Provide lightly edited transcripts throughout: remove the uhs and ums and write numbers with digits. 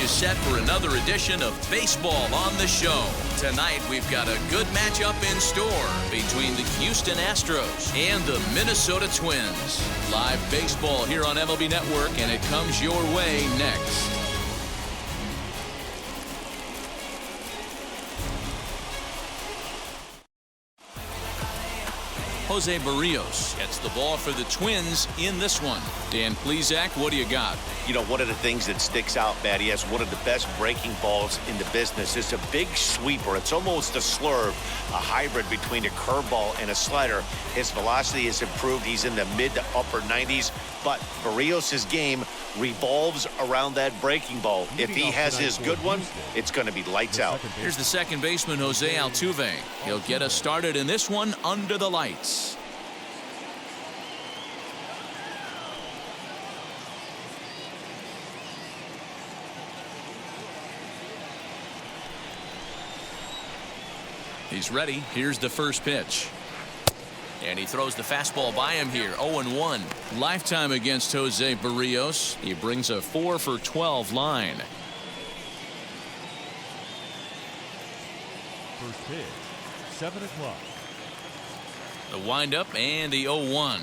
stage is set for another edition of Baseball on the Show. Tonight, we've got a good matchup in store between the Houston Astros and the Minnesota Twins. Live baseball here on MLB Network, and it comes your way next. Jose Barrios gets the ball for the Twins in this one. Dan Plesac, what do you got? You know, one of the things that sticks out, Matt, he has one of the best breaking balls in the business. It's a big sweeper. It's almost a slurve, a hybrid between a curveball and a slider. His velocity has improved. He's in the mid to upper 90s, but Barrios' game revolves around that breaking ball. If he has his good one, it's going to be lights out. Here's the second baseman, Jose Altuve. He'll get us started in this one under the lights. He's ready. Here's the first pitch. And he throws the fastball by him here. 0-1. Lifetime against Jose Barrios. He brings a 4 for 12 line. First pitch, 7 o'clock. The windup and the 0-1.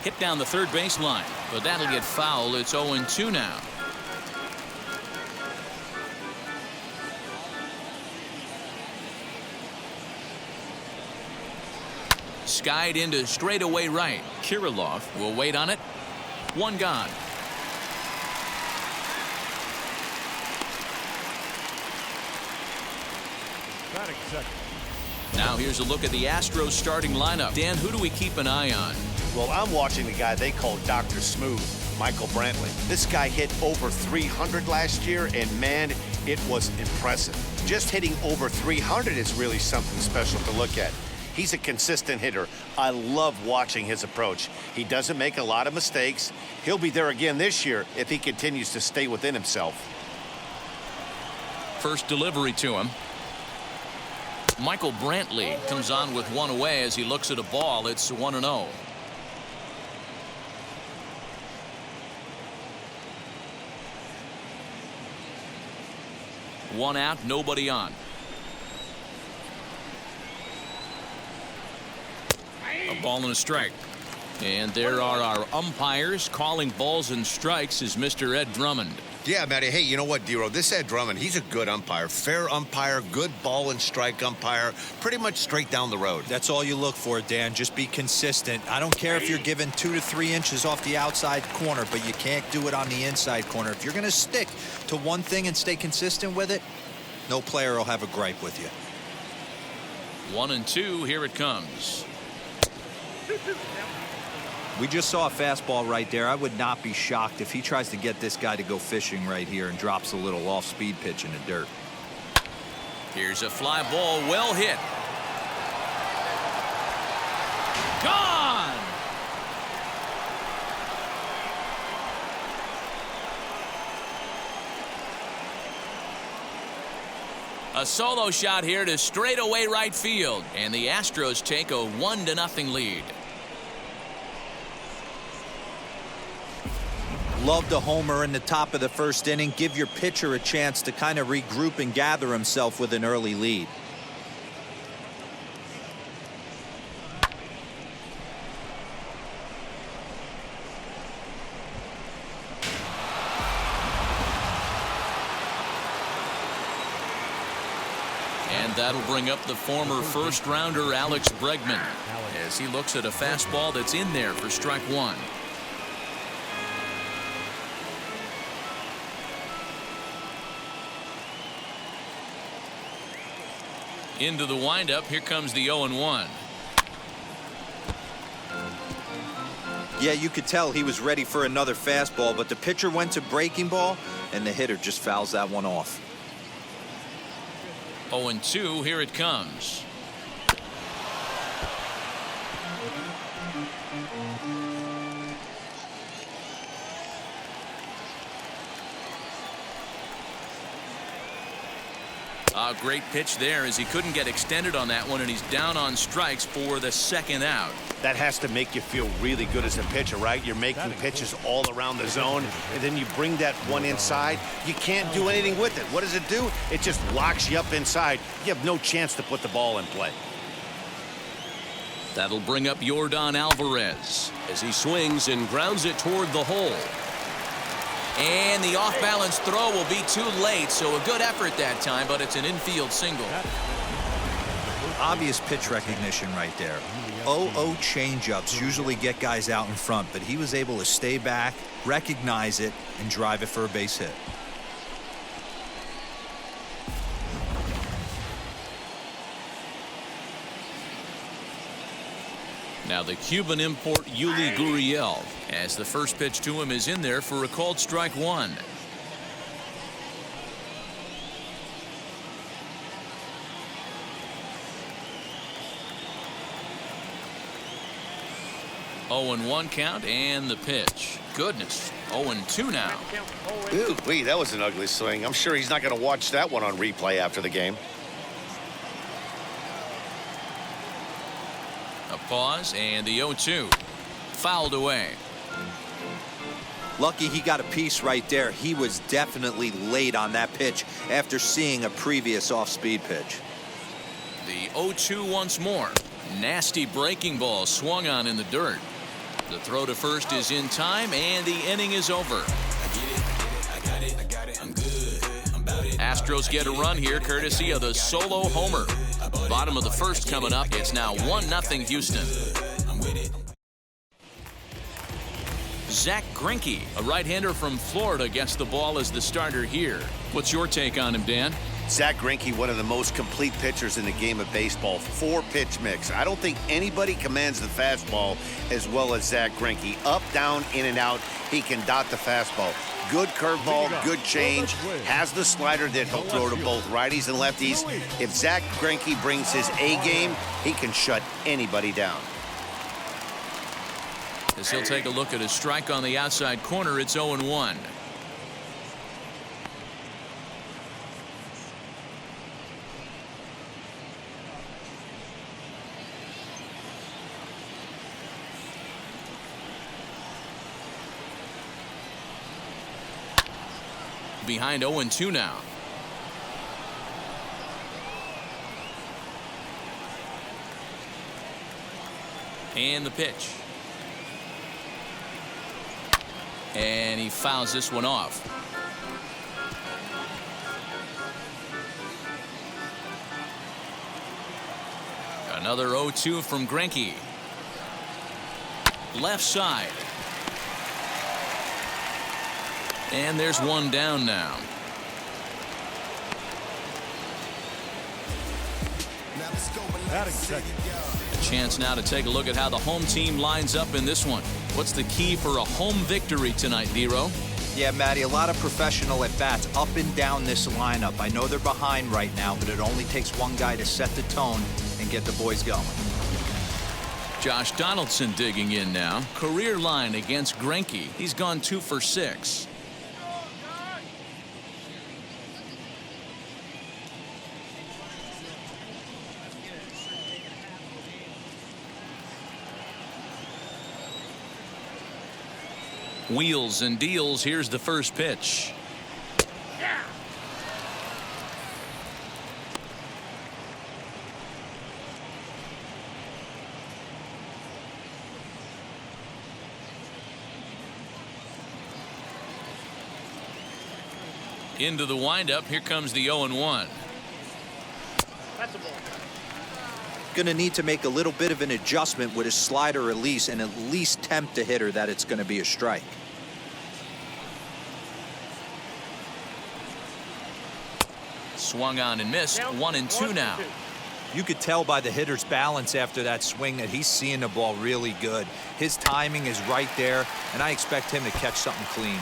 Hit down the third baseline, but that'll get foul. It's 0-2 now. Skied into straightaway right. Kirilloff will wait on it. One gone. Batting second. Now here's a look at the Astros starting lineup. Dan, who do we keep an eye on? Well, I'm watching the guy they call Dr. Smooth, Michael Brantley. This guy hit over 300 last year, and man, it was impressive. Just hitting over 300 is really something special to look at. He's a consistent hitter. I love watching his approach. He doesn't make a lot of mistakes. He'll be there again this year if he continues to stay within himself. First delivery to him. Michael Brantley comes on with one away as he looks at a ball. It's 1-0. One out, nobody on. A ball and a strike. And there are our umpires. Calling balls and strikes is Mr. Ed Drummond. Yeah, Matty. Hey, you know what, Dero? This Ed Drummond, he's a good umpire. Fair umpire, good ball and strike umpire. Pretty much straight down the road. That's all you look for, Dan. Just be consistent. I don't care if you're given 2 to 3 inches off the outside corner, but you can't do it on the inside corner. If you're going to stick to one thing and stay consistent with it, no player will have a gripe with you. 1-2. Here it comes. We just saw a fastball right there. I would not be shocked if he tries to get this guy to go fishing right here and drops a little off-speed pitch in the dirt. Here's a fly ball, well hit. Gone! A solo shot here to straightaway right field, and the Astros take a 1-0 lead. Love the homer in the top of the first inning. Give your pitcher a chance to kind of regroup and gather himself with an early lead. And that'll bring up the former first-rounder Alex Bregman as he looks at a fastball that's in there for strike one. Into the windup. Here comes the 0-1. Yeah, you could tell he was ready for another fastball, but the pitcher went to breaking ball, and the hitter just fouls that one off. 0-2. Here it comes. A great pitch there as he couldn't get extended on that one, and he's down on strikes for the second out. That has to make you feel really good as a pitcher, right? You're making pitches all around the zone, and then you bring that one inside. You can't do anything with it. What does it do? It just locks you up inside. You have no chance to put the ball in play. That'll bring up Yordan Alvarez as he swings and grounds it toward the hole. And the off-balance throw will be too late, so a good effort that time, but it's an infield single. Obvious pitch recognition right there. 0-0 changeups usually get guys out in front, but he was able to stay back, recognize it, and drive it for a base hit. Now the Cuban import Yuli Gurriel, as the first pitch to him is in there for a called strike one. Oh, and 1 count, and the pitch. Goodness, 0-2 now. Ooh, wee, that was an ugly swing. I'm sure he's not going to watch that one on replay after the game. A pause, and the 0-2 fouled away. Lucky he got a piece right there. He was definitely late on that pitch after seeing a previous off-speed pitch. The 0-2 once more. Nasty breaking ball swung on in the dirt. The throw to first is in time, and the inning is over. Astros get a run here courtesy of the solo homer. Bottom of the first coming up. It's now 1-0 Houston. Zach Greinke, a right-hander from Florida, gets the ball as the starter here. What's your take on him, Dan? Zach Greinke, one of the most complete pitchers in the game of baseball. 4-pitch mix. I don't think anybody commands the fastball as well as Zach Greinke. Up, down, in and out. He can dot the fastball. Good curveball, good change. Has the slider that he'll throw to both righties and lefties. If Zach Greinke brings his A game, he can shut anybody down. As he'll take a look at a strike on the outside corner, it's 0-1. Behind 0-2 now. And the pitch. And he fouls this one off. Another 0-2 from Greinke. Left side. And there's one down now. Batting second. A chance now to take a look at how the home team lines up in this one. What's the key for a home victory tonight, Dero? Yeah, Matty, a lot of professional at-bats up and down this lineup. I know they're behind right now, but it only takes one guy to set the tone and get the boys going. Josh Donaldson digging in now. Career line against Greinke. He's gone 2 for 6. Wheels and deals. Here's the first pitch. Into the windup. Here comes the 0-1. That's a ball. Going to need to make a little bit of an adjustment with his slider release and at least tempt the hitter that it's going to be a strike. Swung on and missed. 1-2 now. You could tell by the hitter's balance after that swing that he's seeing the ball really good. His timing is right there, and I expect him to catch something clean.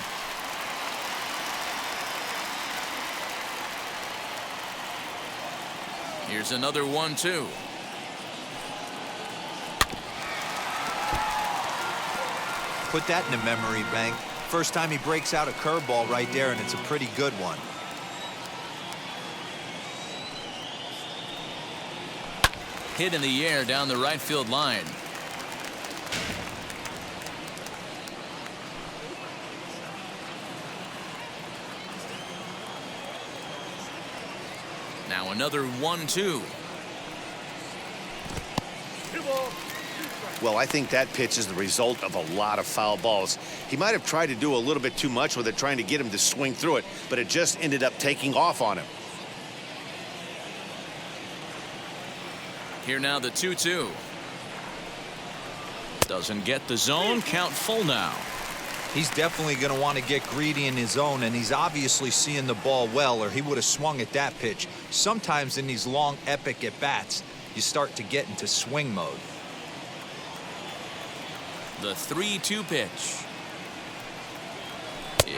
Here's another 1-2. Put that in the memory bank. First time he breaks out a curveball right there, and it's a pretty good one. Hit in the air down the right field line. Now another 1-2. Well, I think that pitch is the result of a lot of foul balls. He might have tried to do a little bit too much with it, trying to get him to swing through it, but it just ended up taking off on him. Here now the 2-2. Doesn't get the zone. Count full now. He's definitely going to want to get greedy in his zone, and he's obviously seeing the ball well, or he would have swung at that pitch. Sometimes in these long, epic at-bats, you start to get into swing mode. The 3-2 pitch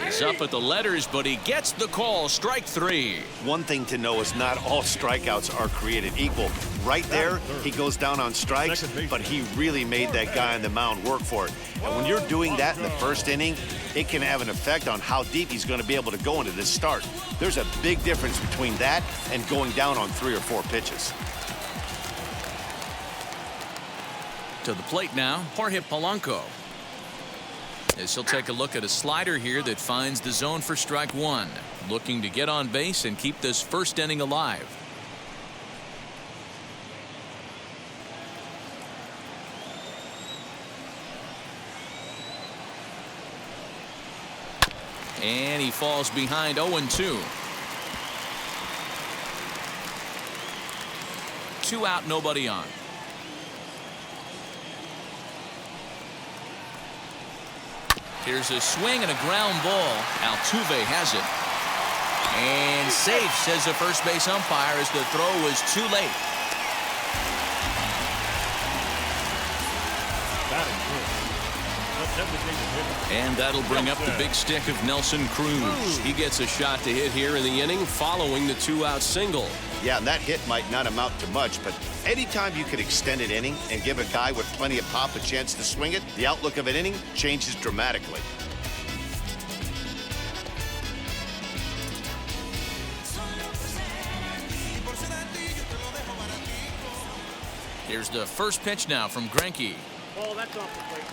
is up at the letters, but he gets the call. Strike 3. One thing to know is not all strikeouts are created equal. Right there, he goes down on strikes, but he really made that guy on the mound work for it. And when you're doing that in the first inning, it can have an effect on how deep he's going to be able to go into this start. There's a big difference between that and going down on 3 or 4 pitches. To the plate now, Jorge Polanco. As he'll take a look at a slider here that finds the zone for strike 1. Looking to get on base and keep this first inning alive. And he falls behind 0-2. 2 out, nobody on. Here's a swing and a ground ball. Altuve has it. And safe, says the first base umpire, as the throw was too late. And that'll bring up the big stick of Nelson Cruz. He gets a shot to hit here in the inning following the 2-out single. Yeah, and that hit might not amount to much, but anytime you can extend an inning and give a guy with plenty of pop a chance to swing it, the outlook of an inning changes dramatically. Here's the first pitch now from Greinke. Oh, that's off the plate.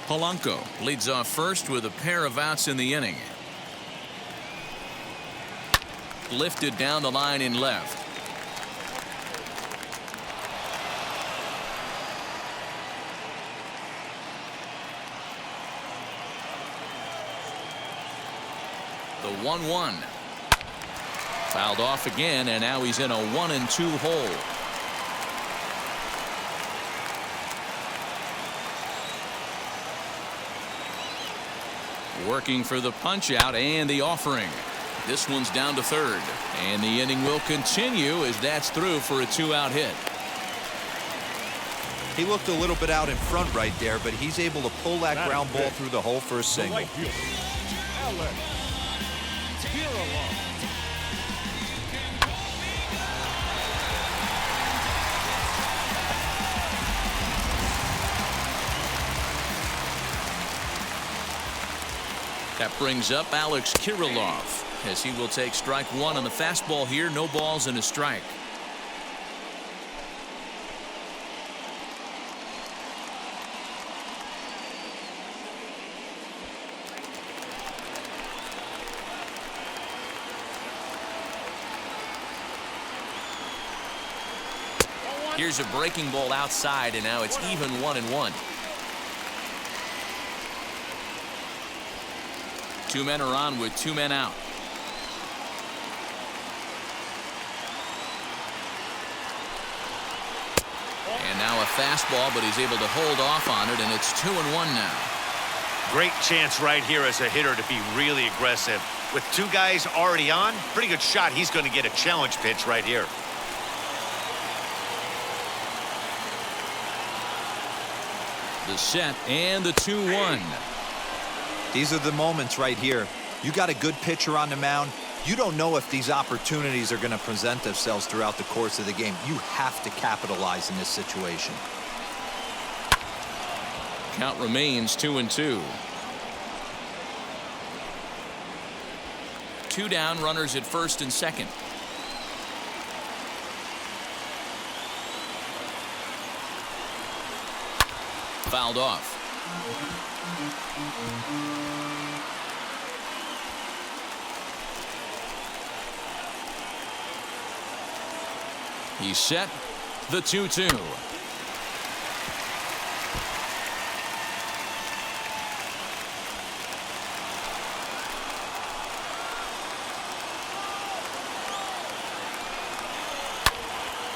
Polanco leads off first with a pair of outs in the inning. Lifted down the line in left. The 1-1. Fouled off again, and now he's in a 1-2 hole. Working for the punch out and the offering. This one's down to third, and the inning will continue as that's through for a 2-out hit. He looked a little bit out in front right there, but he's able to pull that ground ball through the hole for a single. That brings up Alex Kirilloff, as he will take strike 1 on the fastball here. No balls and a strike. Here's a breaking ball outside, and now it's even 1-1. 2 men are on with 2 men out. And now a fastball, but he's able to hold off on it, and it's 2-1 now. Great chance right here as a hitter to be really aggressive. With 2 guys already on, pretty good shot. He's going to get a challenge pitch right here. The set and the 2-1. These are the moments right here. You got a good pitcher on the mound. You don't know if these opportunities are going to present themselves throughout the course of the game. You have to capitalize in this situation. Count remains 2-2. 2 down, runners at first and second. Fouled off. He's set. The 2-2.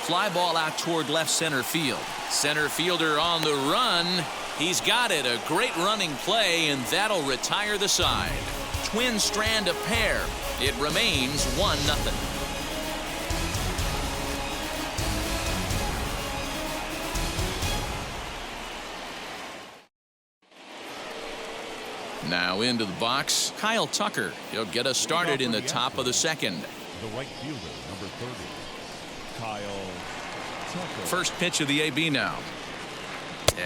Fly ball out toward left center field. Center fielder on the run. He's got it. A great running play, and that'll retire the side. Twins strand a pair. It remains 1-0. Now into the box, Kyle Tucker. He'll get us started in the top of the second. The right fielder, number 30, Kyle Tucker. First pitch of the AB now.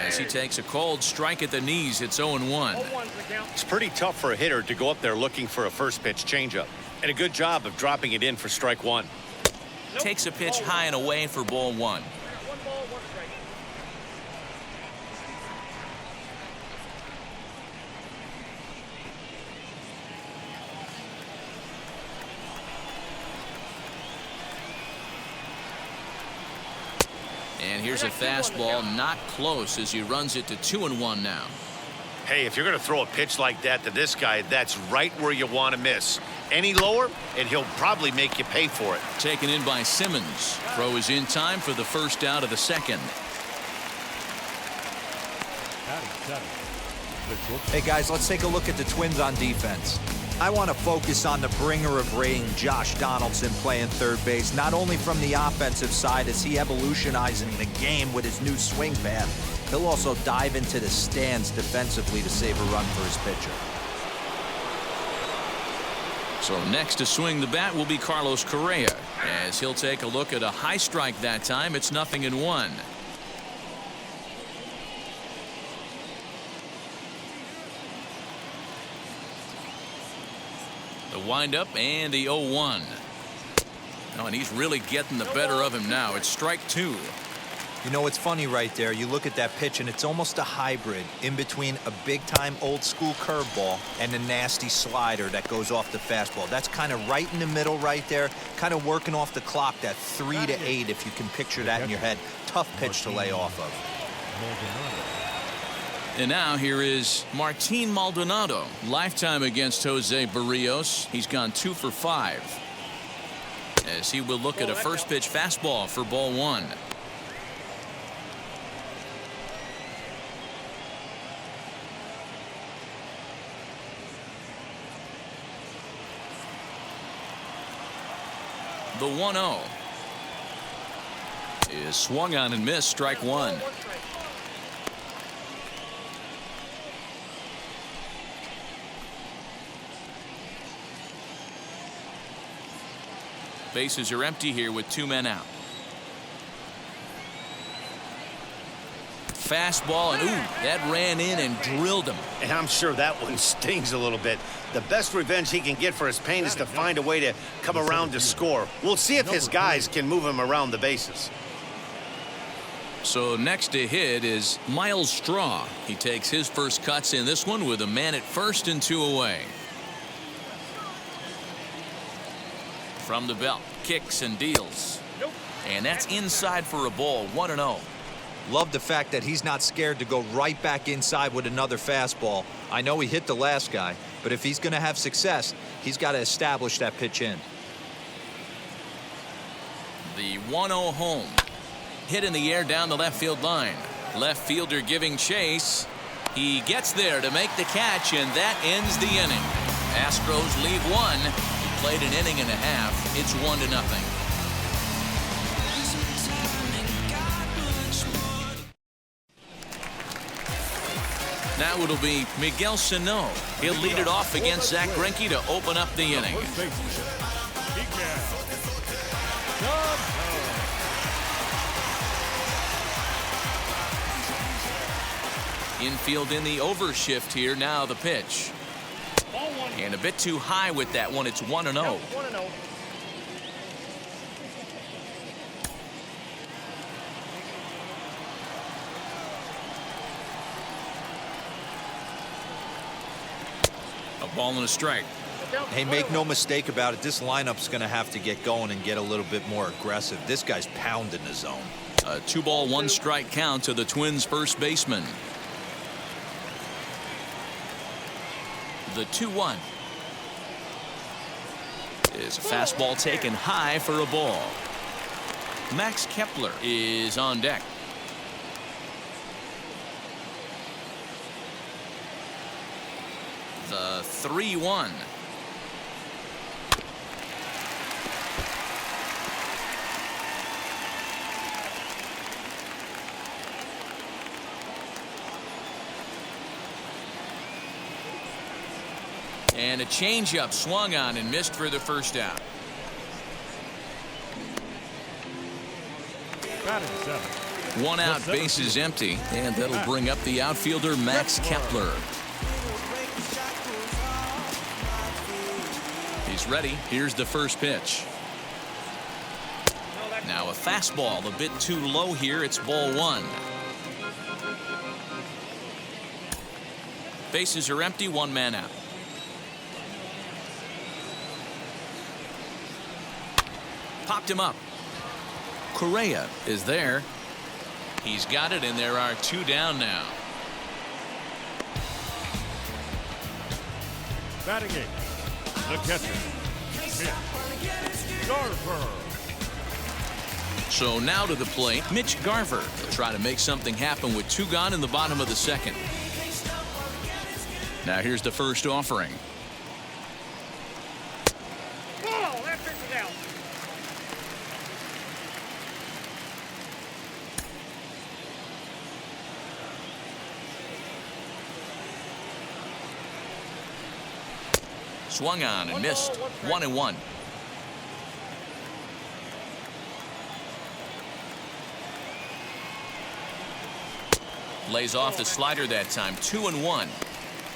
As he takes a cold strike at the knees, it's 0-1. It's pretty tough for a hitter to go up there looking for a first pitch changeup. And a good job of dropping it in for strike one. Takes a pitch high and away for ball one. And here's a fastball, not close, as he runs it to 2-1 now. Hey, if you're going to throw a pitch like that to this guy, that's right where you want to miss. Any lower, and he'll probably make you pay for it. Taken in by Simmons. Throw is in time for the first out of the second. Hey guys, let's take a look at the Twins on defense. I want to focus on the bringer of rain, Josh Donaldson, playing third base, not only from the offensive side as he evolutionizing the game with his new swing path, he'll also dive into the stands defensively to save a run for his pitcher. So next to swing the bat will be Carlos Correa, as he'll take a look at a high strike that time. It's 0-1. The windup and the 0-1. Oh, and he's really getting the better of him now. It's strike two. You know, it's funny right there. You look at that pitch, and it's almost a hybrid in between a big-time old-school curveball and a nasty slider that goes off the fastball. That's kind of right in the middle right there, kind of working off the clock, that 3 to 8, if you can picture that in your head. Tough pitch to lay off of. And now here is Martin Maldonado. Lifetime against Jose Barrios. He's gone 2 for 5. As he will look at a first pitch fastball for ball one. The 1-0 is swung on and missed. Strike one. Bases are empty here with 2 men out. Fastball, and ooh, that ran in and drilled him. And I'm sure that one stings a little bit. The best revenge he can get for his pain is to find a way to come around to score. We'll see if his guys can move him around the bases. So next to hit is Miles Straw. He takes his first cuts in this one with a man at first and 2 away. From the belt, kicks and deals. And that's inside for a ball. 1-0. Love the fact that he's not scared to go right back inside with another fastball. I know he hit the last guy, but if he's going to have success, he's got to establish that pitch in. The 1-0 home. Hit in the air down the left field line. Left fielder giving chase. He gets there to make the catch, and that ends the inning. Astros lead 1. He played an inning and a half. It's 1-0. Now it'll be Miguel Sano. He'll lead it off against Zach Greinke to open up the inning. Infield in the overshift here. Now the pitch. And a bit too high with that one. It's 1-0. A ball and a strike. Hey, make no mistake about it. This lineup's going to have to get going and get a little bit more aggressive. This guy's pounding the zone. A 2-ball, 1-strike count to the Twins' first baseman. The 2-1 is a fastball taken high for a ball. Max Kepler is on deck. The 3-1. And a changeup swung on and missed for the first out. Batting seven. One out, bases empty, and that'll bring up the outfielder Max Kepler. He's ready. Here's the first pitch. Now a fastball a bit too low here. It's ball one. Bases are empty, one man out. Popped him up. Correa is there. He's got it, and there are two down now. Batting eighth. The catcher, Mitch Garver. So now to the plate, Mitch Garver will try to make something happen with two gone in the bottom of the second. Now here's the first offering. Ball, that pitch is out. Swung on and missed. 1-1. Lays off the slider that time. 2-1.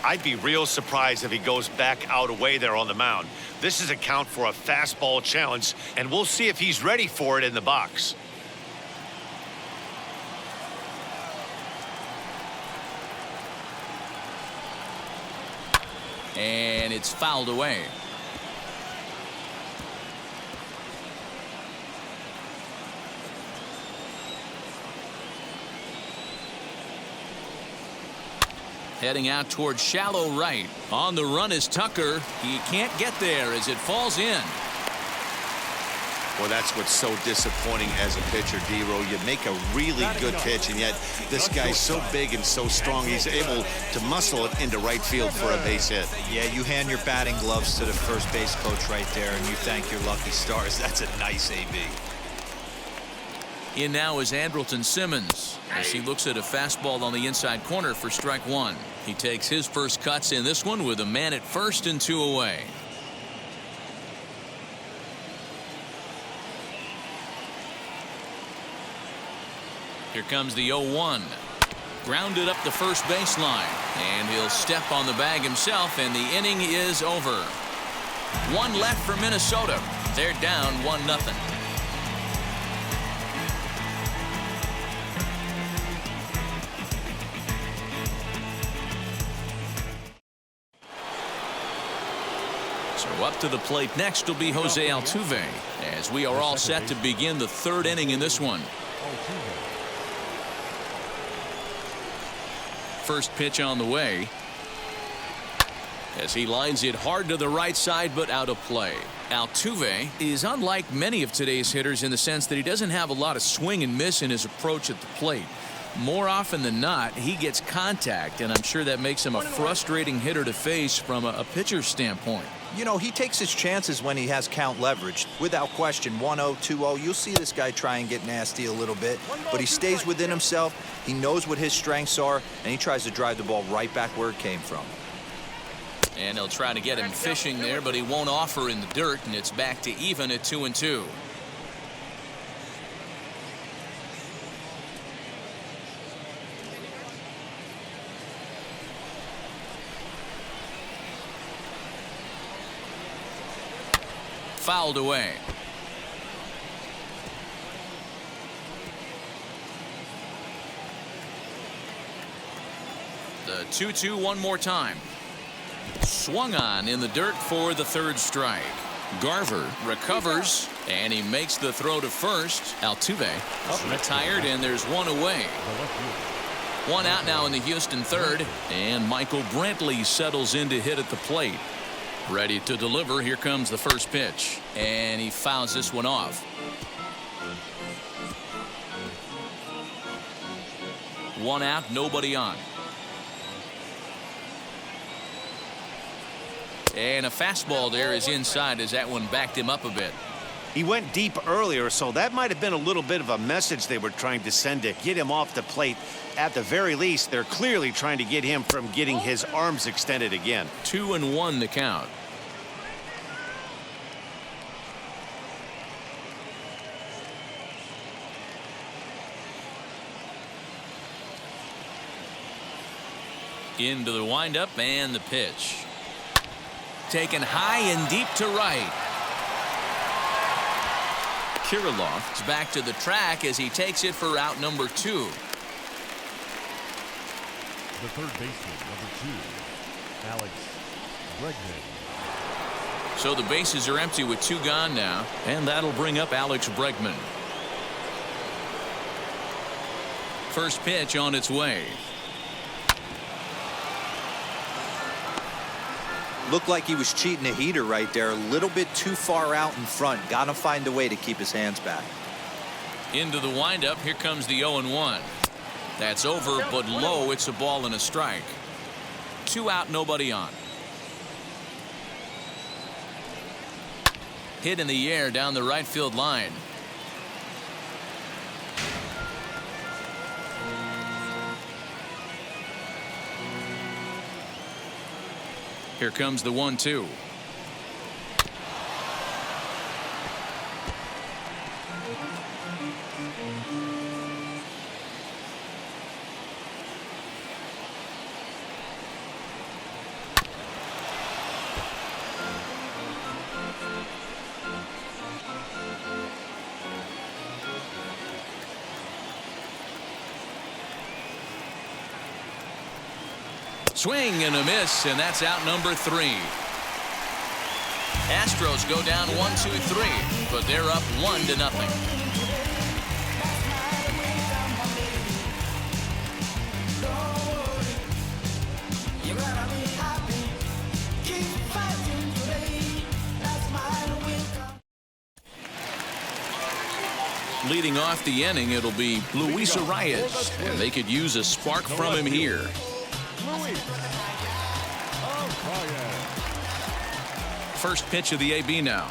I'd be real surprised if he goes back out away there on the mound. This is a count for a fastball challenge, and we'll see if he's ready for it in the box. And it's fouled away. Heading out towards shallow right. On the run is Tucker. He can't get there as it falls in. Well, that's what's so disappointing as a pitcher, D-Row. You make a really good pitch, and yet this guy's so big and so strong, he's able to muscle it into right field for a base hit. Yeah, you hand your batting gloves to the first base coach right there, and you thank your lucky stars. That's a nice AB. In now is Andrelton Simmons as he looks at a fastball on the inside corner for strike one. He takes his first cuts in this one with a man at first and two away. Here comes the 0-1. Grounded up the first baseline, and he'll step on the bag himself, and the inning is over. One left for Minnesota. They're down 1-0. So up to the plate next will be Jose Altuve, as we are all set to begin the third inning in this one. First pitch on the way as he lines it hard to the right side, but out of play. Altuve is unlike many of today's hitters in the sense that he doesn't have a lot of swing and miss in his approach at the plate. More often than not, he gets contact, and I'm sure that makes him a frustrating hitter to face from a pitcher's standpoint. You know, he takes his chances when he has count leverage. Without question, 1-0, 2-0, you'll see this guy try and get nasty a little bit, but he stays within himself. He knows what his strengths are, and he tries to drive the ball right back where it came from. And he'll try to get him fishing there, but he won't offer in the dirt, and it's back to even at 2-2. Fouled away. The 2-2 one more time. Swung on in the dirt for the third strike. Garver recovers, and he makes the throw to first. Altuve retired, and there's one away. One out now in the Houston third, and Michael Brantley settles in to hit at the plate. Ready to deliver. Here comes the first pitch, and he fouls this one off. One out, nobody on. And a fastball there is inside as that one backed him up a bit. He went deep earlier, so that might have been a little bit of a message they were trying to send to get him off the plate. At the very least, they're clearly trying to get him from getting his arms extended again. 2-1 the count. Into the windup and the pitch. Taken high and deep to right. Kirilloff is back to the track as he takes it for out number 2. The third baseman, number 2, Alex Bregman. So the bases are empty with 2 gone now, and that'll bring up Alex Bregman. First pitch on its way. Looked like he was cheating a heater right there. A little bit too far out in front. Got to find a way to keep his hands back. Into the windup. Here comes the 0-1. That's over, but low. It's a ball and a strike. 2 out, nobody on. Hit in the air down the right field line. Here comes the 1-2. Swing and a miss, and that's out number 3. Astros go down 1-2-3, but they're up 1-0. Leading off the inning, it'll be Luis Arias, and they could use a spark from him here. First pitch of the AB now.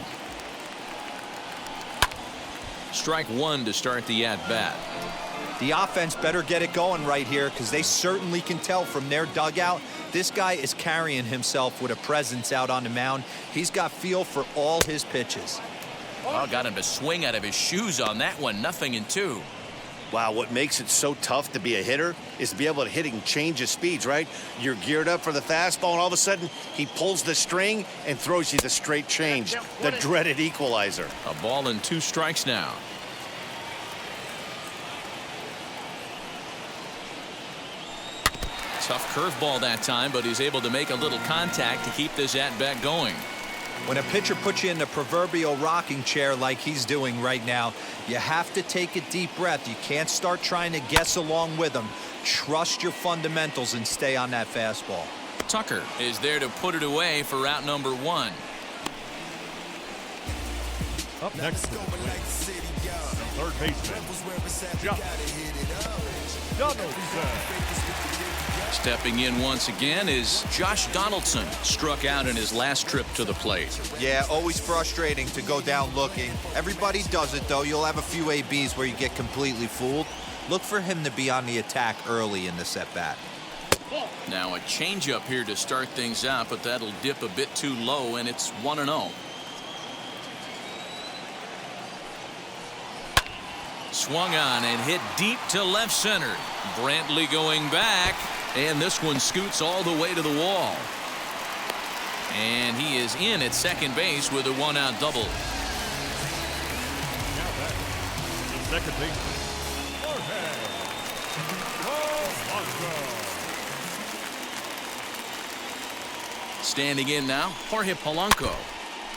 Strike 1 to start the at-bat. The offense better get it going right here because they certainly can tell from their dugout this guy is carrying himself with a presence out on the mound. He's got feel for all his pitches. Oh, got him to swing out of his shoes on that one. 0-2. Wow, what makes it so tough to be a hitter is to be able to hit and change his speeds, right? You're geared up for the fastball, and all of a sudden, he pulls the string and throws you the straight change, the dreaded equalizer. A ball and 2 strikes now. Tough curveball that time, but he's able to make a little contact to keep this at-bat going. When a pitcher puts you in the proverbial rocking chair like he's doing right now, you have to take a deep breath. You can't start trying to guess along with him. Trust your fundamentals and stay on that fastball. Tucker is there to put it away for out number 1. Up next, third baseman, Donaldson. Stepping in once again is Josh Donaldson. Struck out in his last trip to the plate. Yeah, always frustrating to go down looking. Everybody does it, though. You'll have a few ABs where you get completely fooled. Look for him to be on the attack early in this at-bat. Now a changeup here to start things out, but that'll dip a bit too low, and it's 1-0. Swung on and hit deep to left center. Brantley going back, and this one scoots all the way to the wall. And he is in at second base with a 1-out double. Now back to second baseman, Standing in now, Jorge Polanco.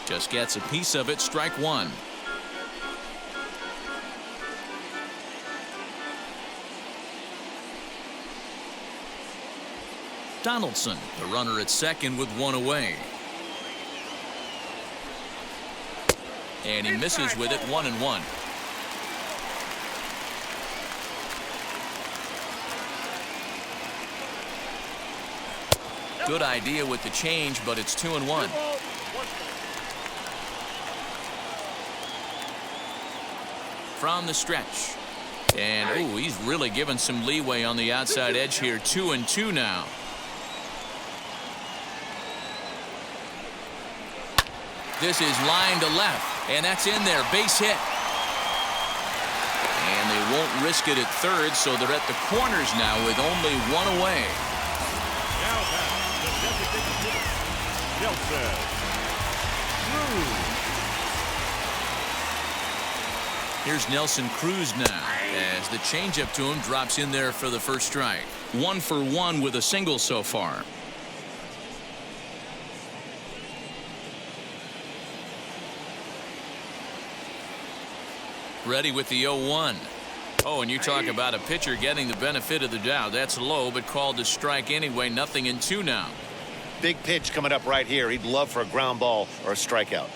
Just gets a piece of it, strike one. Donaldson, the runner at second with one away. And he misses with it, 1-1. Good idea with the change, but it's 2-1. From the stretch. And, oh, he's really given some leeway on the outside edge here. 2-2 now. This is line to left, and that's in there. Base hit. And they won't risk it at third, so they're at the corners now with only one away. Now back, the designated hitter, Nelson Cruz. Here's Nelson Cruz now, as the changeup to him drops in there for the first strike. 1 for 1 with a single so far. Ready with the 0-1. Oh, and you talk about a pitcher getting the benefit of the doubt. That's low, but called to strike anyway. 0-2 now. Big pitch coming up right here. He'd love for a ground ball or a strikeout.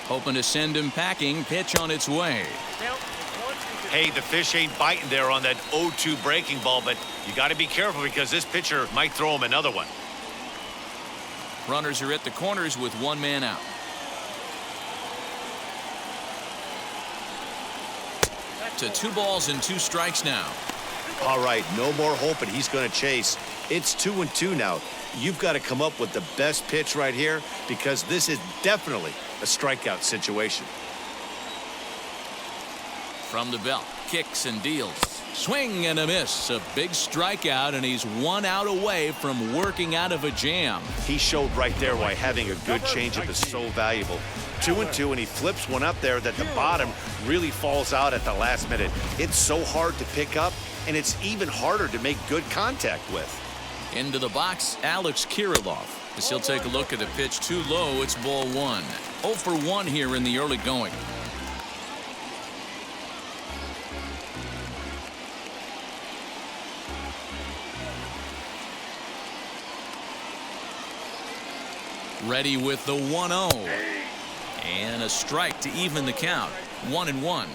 Hoping to send him packing. Pitch on its way. Hey, the fish ain't biting there on that 0-2 breaking ball, but you got to be careful because this pitcher might throw him another one. Runners are at the corners with one man out. To 2 balls and 2 strikes now. All right, no more hoping he's going to chase. It's 2-2 now. You've got to come up with the best pitch right here because this is definitely a strikeout situation. From the belt, kicks and deals. Swing and a miss. A big strikeout, and he's 1 out away from working out of a jam. He showed right there why having a good changeup is so valuable. 2-2, and he flips one up there that the bottom really falls out at the last minute. It's so hard to pick up, and it's even harder to make good contact with. Into the box, Alex Kirilloff. As he'll take a look at the pitch too low, it's ball 1. 0 for 1 here in the early going. Ready with the 1-0. And a strike to even the count. 1-1.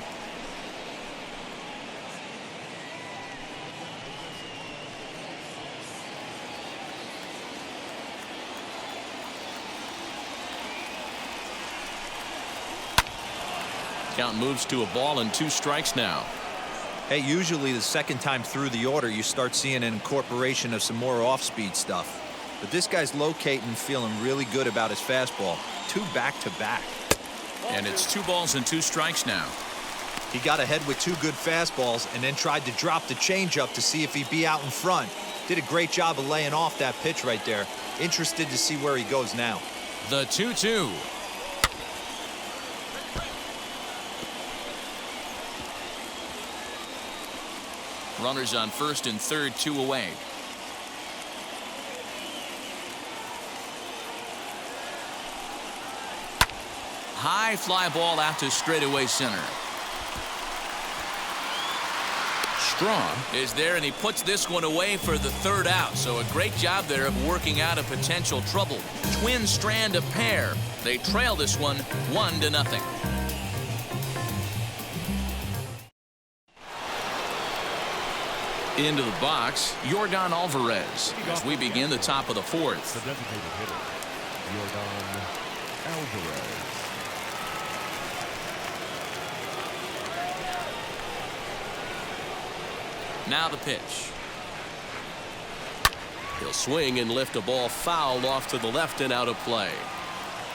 Count moves to a ball and 2 strikes now. Hey, usually the second time through the order you start seeing an incorporation of some more off-speed stuff. But this guy's locating, feeling really good about his fastball. 2 back-to-back. And it's 2 balls and 2 strikes now. He got ahead with 2 good fastballs and then tried to drop the changeup to see if he'd be out in front. Did a great job of laying off that pitch right there. Interested to see where he goes now. The 2-2. Runners on first and third, 2 away. High fly ball out to straightaway center. Strong is there, and he puts this one away for the 3rd out. So a great job there of working out a potential trouble. Twin strand of pair. They trail this one 1-0. Into the box, Yordan Alvarez as we begin the top of the 4th. The designated hitter, Yordan Alvarez. Now the pitch. He'll swing and lift a ball foul off to the left and out of play.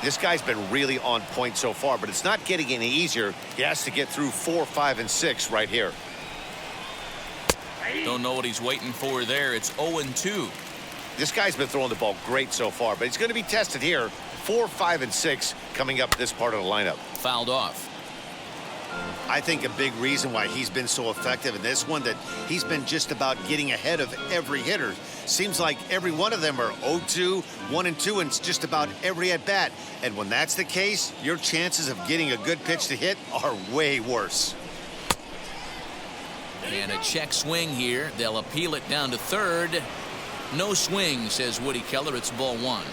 This guy's been really on point so far, but it's not getting any easier. He has to get through 4, 5, and 6 right here. Don't know what he's waiting for there. It's 0-2. This guy's been throwing the ball great so far, but he's going to be tested here. 4, 5, and 6 coming up this part of the lineup. Fouled off. I think a big reason why he's been so effective in this one, that he's been just about getting ahead of every hitter. Seems like every one of them are 0-2, 1-2, and just about every at-bat. And when that's the case, your chances of getting a good pitch to hit are way worse. And a check swing here. They'll appeal it down to third. No swing, says Woody Keller. It's ball one.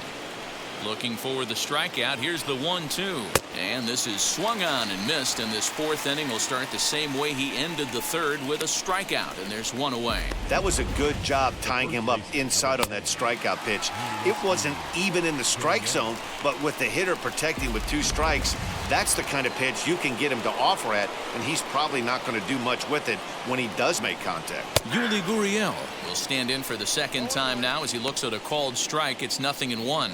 Looking for the strikeout. Here's the 1-2. And this is swung on and missed. And this fourth inning will start the same way he ended the third, with a strikeout. And there's one away. That was a good job tying him up inside on that strikeout pitch. It wasn't even in the strike zone, but with the hitter protecting with 2 strikes, that's the kind of pitch you can get him to offer at, and he's probably not going to do much with it when he does make contact. Yuli Gurriel will stand in for the second time now as he looks at a called strike. It's 0-1.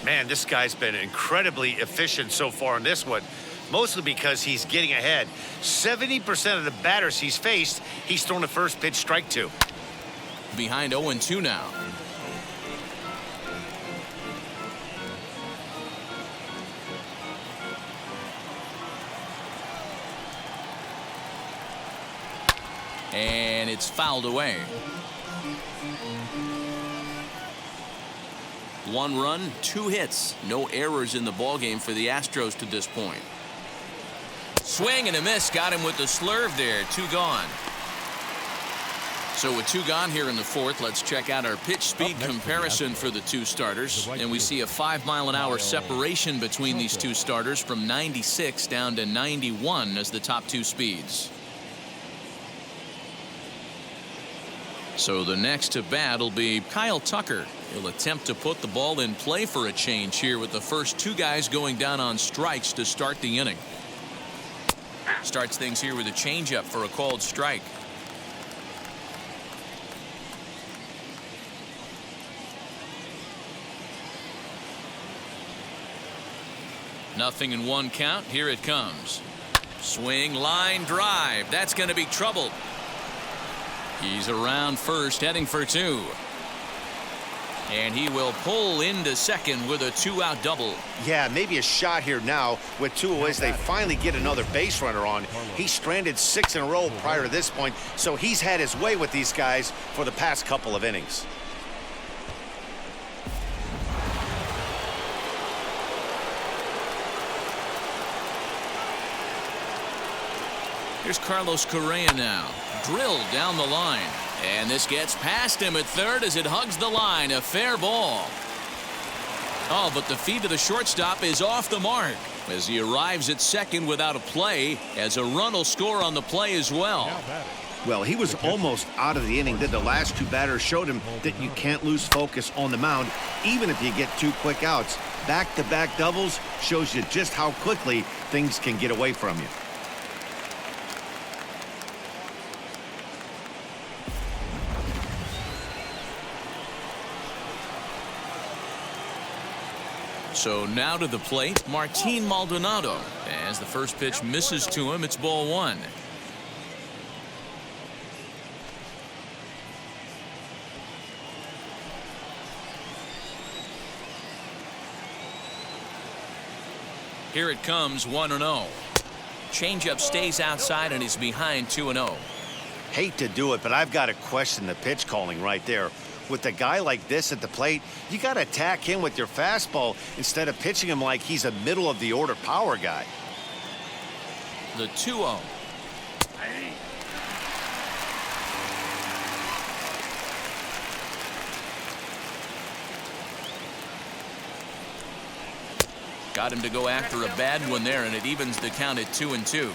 Man, this guy's been incredibly efficient so far in this one, mostly because he's getting ahead. 70% of the batters he's faced, he's thrown the first pitch strike to. Behind 0-2 now. And it's fouled away. 1 run, 2 hits, no errors in the ballgame for the Astros to this point. Swing and a miss, got him with the slurve there. 2 gone. So with 2 gone here in the fourth, let's check out our pitch speed comparison for the 2 starters. And we see a 5-mile-an-hour separation between these 2 starters, from 96 down to 91 as the top 2 speeds. So the next to bat will be Kyle Tucker. He'll attempt to put the ball in play for a change here, with the first 2 guys going down on strikes to start the inning. Starts things here with a changeup for a called strike. Nothing in 1 count. Here it comes. Swing, line drive. That's going to be trouble. He's around first, heading for 2. And he will pull into second with a 2-out double. Yeah, maybe a shot here now with 2 away. They finally get another base runner on. He stranded 6 in a row prior to this point, so he's had his way with these guys for the past couple of innings. Here's Carlos Correa now. Drilled down the line. And this gets past him at third as it hugs the line. A fair ball. Oh, but the feed to the shortstop is off the mark as he arrives at second without a play, as a run will score on the play as well. Well, he was almost out of the inning. Then the last 2 batters showed him that you can't lose focus on the mound, even if you get 2 quick outs. Back-to-back doubles shows you just how quickly things can get away from you. So now to the plate, Martin Maldonado. As the first pitch misses to him, it's ball 1. Here it comes, 1-0. Changeup stays outside and is behind 2-0. Hate to do it, but I've got to question the pitch calling right there. With a guy like this at the plate, you got to attack him with your fastball instead of pitching him like he's a middle-of-the-order power guy. The 2-0. Got him to go after a bad one there, and it evens the count at 2-2.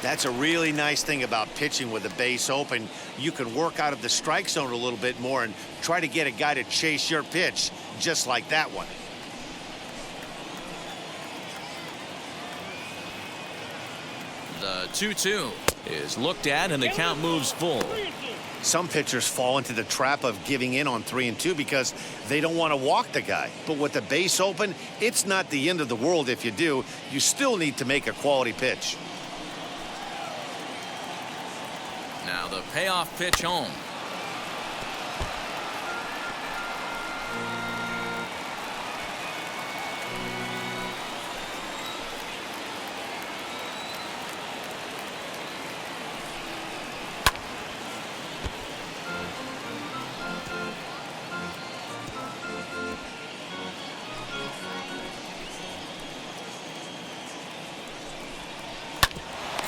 That's a really nice thing about pitching with the base open. You can work out of the strike zone a little bit more and try to get a guy to chase your pitch, just like that one. The 2-2 is looked at, and the count moves full. Some pitchers fall into the trap of giving in on 3-2 because they don't want to walk the guy. But with the base open, it's not the end of the world if you do. You still need to make a quality pitch. Now the payoff pitch home.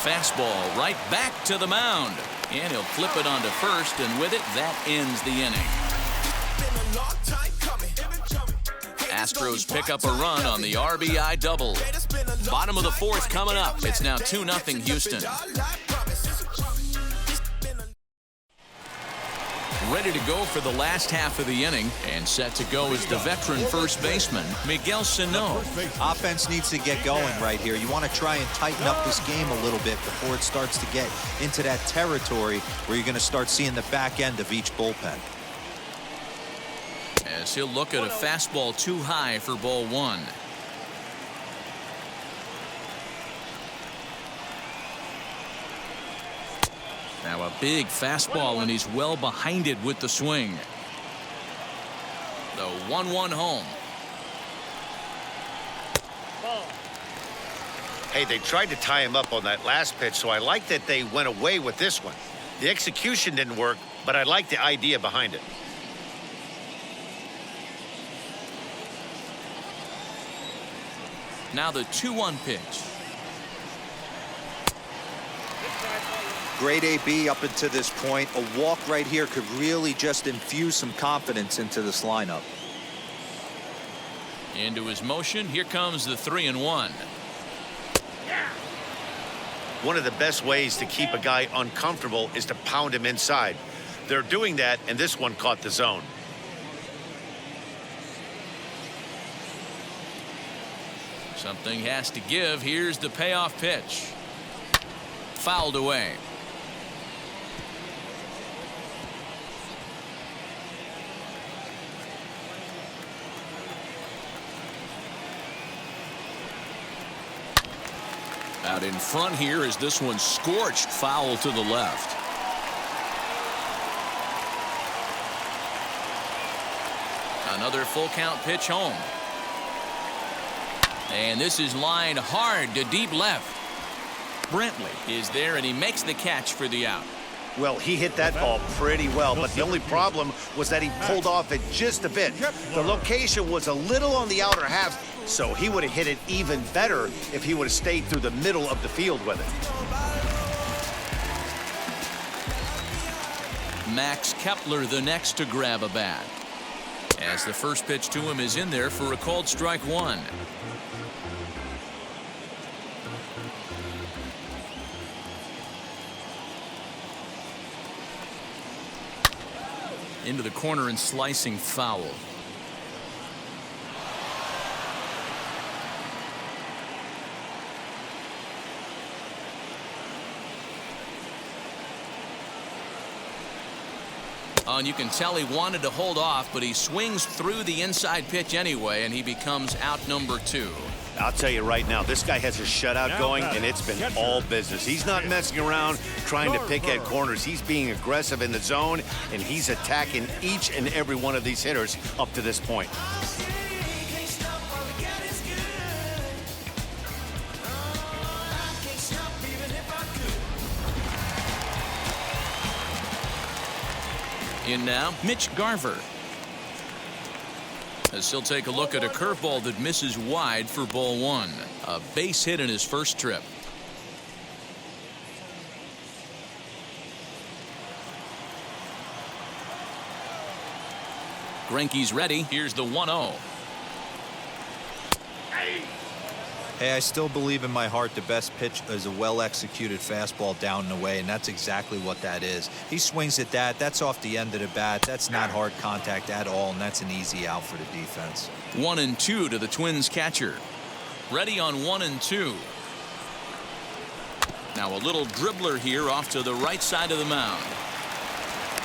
fastball right back to the mound. And he'll flip it onto first, and with it, that ends the inning. Astros pick up a run on the RBI double. Bottom of the fourth coming up. It's now 2-0 Houston. Ready to go for the last half of the inning, and set to go is the veteran first baseman, Miguel Sano. Offense needs to get going right here. You want to try and tighten up this game a little bit before it starts to get into that territory where you're going to start seeing the back end of each bullpen. As he'll look at a fastball too high for ball one. Now a big fastball, and he's well behind it with the swing. The 1-1 home. Hey, they tried to tie him up on that last pitch, so I like that they went away with this one. The execution didn't work, but I like the idea behind it. Now the 2-1 pitch. Great AB up until this point. A walk right here could really just infuse some confidence into this lineup. Into his motion. Here comes the 3-1. One of the best ways to keep a guy uncomfortable is to pound him inside. They're doing that, and this one caught the zone. Something has to give. Here's the payoff pitch. Fouled away. Out in front here is this one scorched foul to the left. Another full count pitch home. And this is lined hard to deep left. Brantley is there, and he makes the catch for the out. Well, he hit that ball pretty well, but the only problem was that he pulled off it just a bit. The location was a little on the outer half, so he would have hit it even better if he would have stayed through the middle of the field with it. Max Kepler the next to grab a bat, as the first pitch to him is in there for a called strike one. Into the corner and slicing foul. And you can tell he wanted to hold off, but he swings through the inside pitch anyway, and he becomes out number 2. I'll tell you right now, this guy has a shutout going, and it's been all business. He's not messing around trying to pick at corners. He's being aggressive in the zone, and he's attacking each and every one of these hitters up to this point. In now, Mitch Garver. As he'll take a look at a curveball that misses wide for ball one. A base hit in his first trip. Greinke's ready. Here's the 1-0. Hey, I still believe in my heart the best pitch is a well-executed fastball down and away, and that's exactly what that is. He swings at that. That's off the end of the bat. That's not hard contact at all, and that's an easy out for the defense. 1-2 to the Twins catcher. Ready on 1-2. Now a little dribbler here off to the right side of the mound.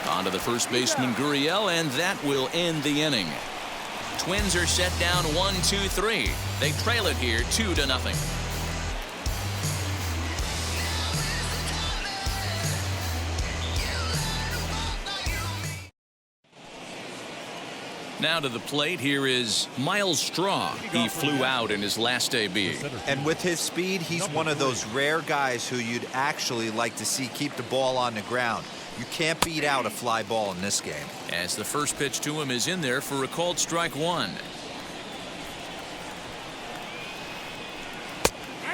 On to the first baseman Gurriel, and that will end the inning. Twins are set down 1-2-3. They trail it here 2-0. Now to the plate, here is Miles Straw. He flew out in his last AB. And with his speed, he's one of those rare guys who you'd actually like to see keep the ball on the ground. You can't beat out a fly ball in this game. As the first pitch to him is in there for a called strike one.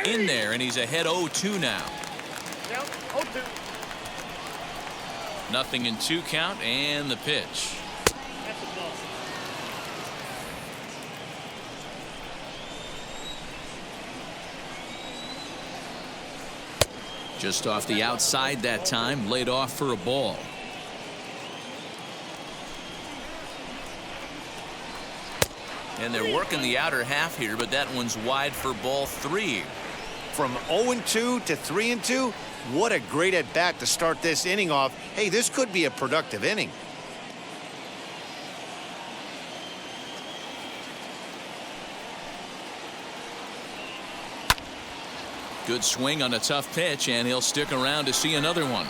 In there, and he's ahead 0-2 now. Down. 0-2. Nothing in 2 count and the pitch. That's a ball. Just off the outside that time, laid off for a ball. And they're working the outer half here, but that one's wide for ball 3. From 0-2 to 3-2, what a great at bat to start this inning off. Hey, this could be a productive inning. Good swing on a tough pitch, and he'll stick around to see another one.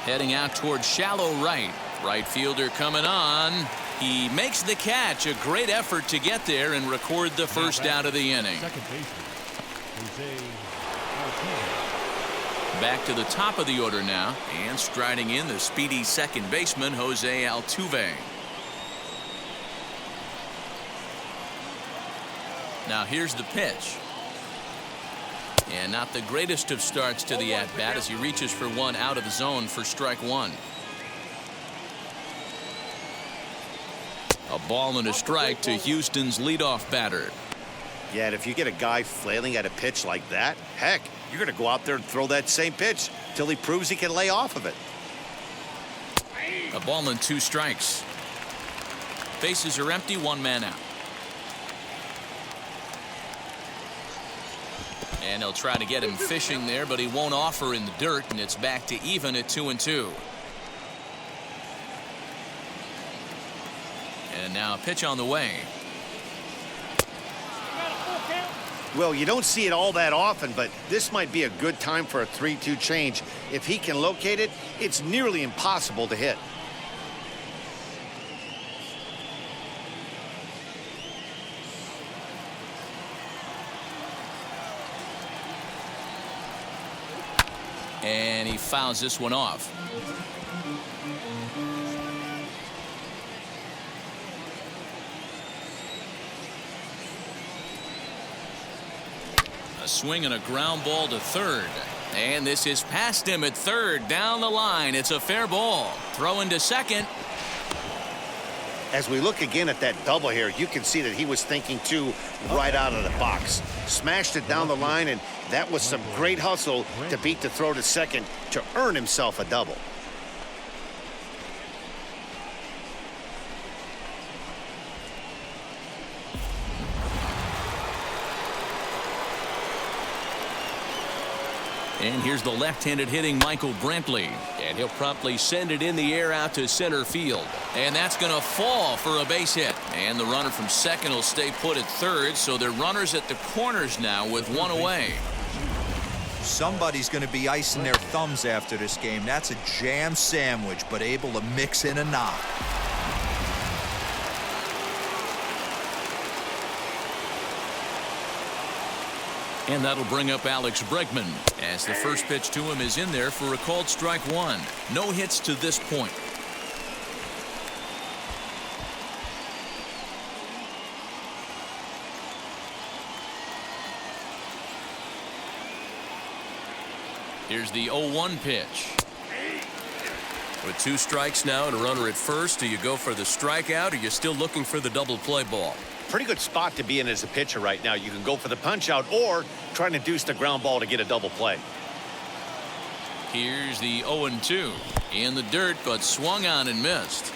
Heading out towards shallow right. Right fielder coming on. He makes the catch. A great effort to get there and record the first out of the inning. Second baseman, Back to the top of the order now, and striding in the speedy second baseman Jose Altuve. Now here's the pitch. And not the greatest of starts to the at-bat as he reaches for one out of the zone for strike 1. A ball and a strike to Houston's leadoff batter. Yeah, and if you get a guy flailing at a pitch like that, heck, you're going to go out there and throw that same pitch till he proves he can lay off of it. A ball and 2 strikes. Bases are empty, 1 man out. And he'll try to get him fishing there, but he won't offer in the dirt, and it's back to even at 2-2. And now a pitch on the way. Well, you don't see it all that often, but this might be a good time for a 3-2 change. If he can locate it, it's nearly impossible to hit. And he fouls this one off. A swing and a ground ball to third. And this is past him at third. Down the line. It's a fair ball. Throw into second. As we look again at that double here, you can see that he was thinking too right out of the box. Smashed it down the line, and that was some great hustle to beat the throw to second to earn himself a double. And here's the left-handed hitting Michael Brantley. And he'll promptly send it in the air out to center field. And that's going to fall for a base hit. And the runner from second will stay put at third. So they're runners at the corners now with 1 away. Somebody's going to be icing their thumbs after this game. That's a jam sandwich, but able to mix in a knock. And that'll bring up Alex Bregman as the first pitch to him is in there for a called strike 1. No hits to this point. Here's the 0-1 pitch. With 2 strikes now and a runner at first, do you go for the strikeout or are you still looking for the double play ball? Pretty good spot to be in as a pitcher right now. You can go for the punch out or try to deuce the ground ball to get a double play. Here's the 0-2 in the dirt, but swung on and missed.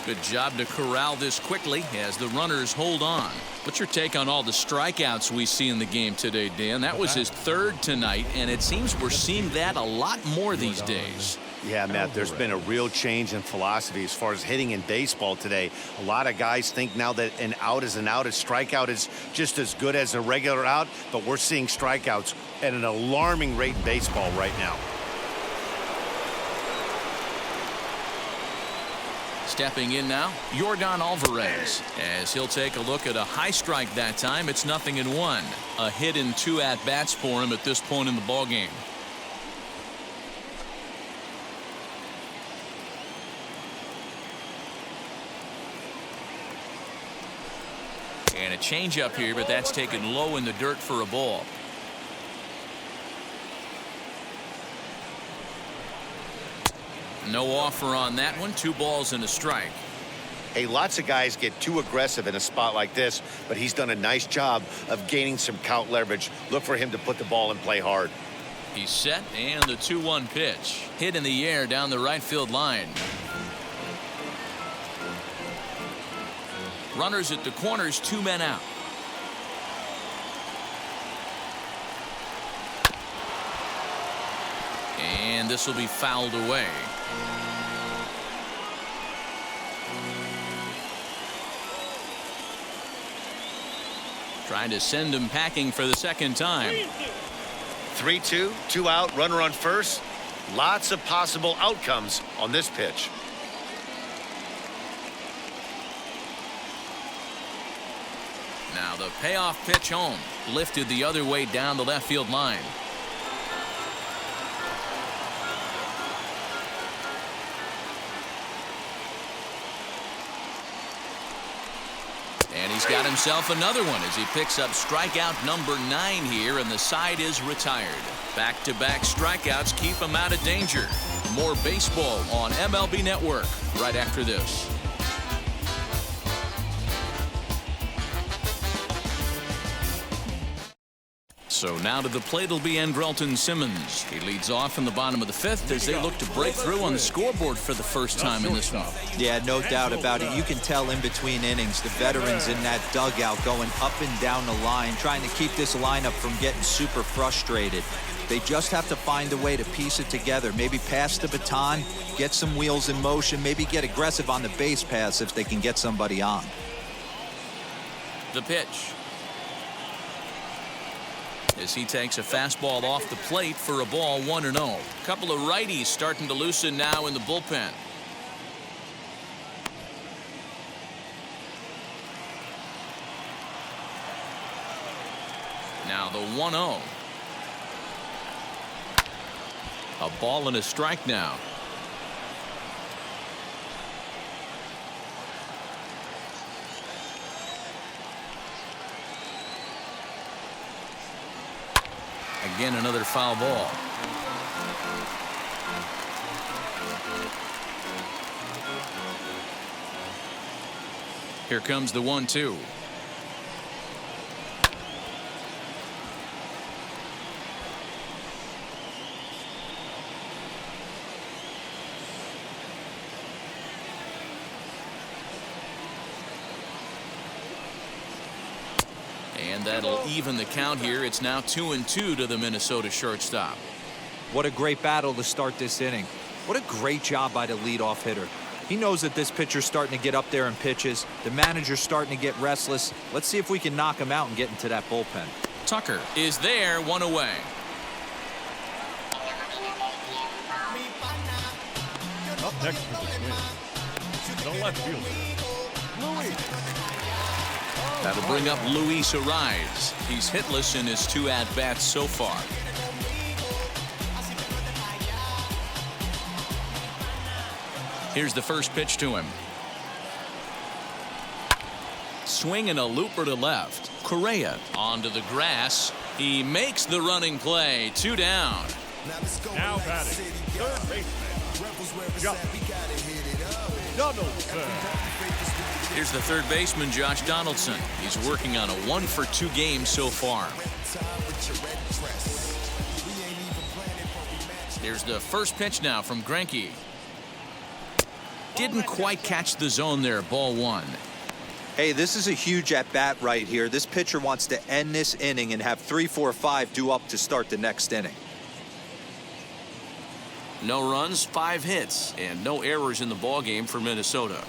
Good job to corral this quickly as the runners hold on. What's your take on all the strikeouts we see in the game today, Dan? That was his 3rd tonight, and it seems we're seeing that a lot more these days. Yeah, Matt, there's been a real change in philosophy as far as hitting in baseball today. A lot of guys think now that an out is an out, a strikeout is just as good as a regular out, but we're seeing strikeouts at an alarming rate in baseball right now. Stepping in now, Yordan Alvarez, as he'll take a look at a high strike that time. It's 0-1. A hit in 2 at-bats for him at this point in the ballgame. And a changeup here, but that's taken low in the dirt for a ball. No offer on that one. 2 balls and a strike. Hey, lots of guys get too aggressive in a spot like this, but he's done a nice job of gaining some count leverage. Look for him to put the ball in play hard. He's set, and the 2-1 pitch. Hit in the air down the right field line. Runners at the corners, 2 men out. And this will be fouled away. Trying to send him packing for the second time. 3-2, 2 out, runner on first. Lots of possible outcomes on this pitch. Now the payoff pitch home. Lifted the other way down the left field line. And he's got himself another one as he picks up strikeout number 9 here, and the side is retired. Back-to-back strikeouts keep him out of danger. More baseball on MLB Network right after this. So now to the plate will be Andrelton Simmons. He leads off in the bottom of the 5th as they look to break through on the scoreboard for the first time in this one. Yeah, no doubt about it. You can tell in between innings the veterans in that dugout going up and down the line, trying to keep this lineup from getting super frustrated. They just have to find a way to piece it together. Maybe pass the baton, get some wheels in motion, maybe get aggressive on the base paths if they can get somebody on. The pitch. As he takes a fastball off the plate for a ball, 1-0. Couple of righties starting to loosen now in the bullpen. Now the 1-0. A ball and a strike now. Again, another foul ball. Here comes the 1-2. And that'll even the count here. It's now 2-2 to the Minnesota shortstop. What a great battle to start this inning. What a great job by the leadoff hitter. He knows that this pitcher's starting to get up there in pitches. The manager's starting to get restless. Let's see if we can knock him out and get into that bullpen. Tucker is there, 1 away. Up next for the Twins, the left fielder, Louis. That'll bring up Luis Ariz. He's hitless in his 2 at-bats so far. Here's the first pitch to him. Swing and a looper to left. Correa onto the grass. He makes the running play. 2 down. Now batting, third baseman, Donaldson. Here's the third baseman, Josh Donaldson. He's working on a 1-for-2 game so far. Here's the first pitch now from Greinke. Didn't quite catch the zone there. Ball 1. Hey, this is a huge at-bat right here. This pitcher wants to end this inning and have 3, 4, 5 due up to start the next inning. No runs, 5 hits, and no errors in the ballgame for Minnesota.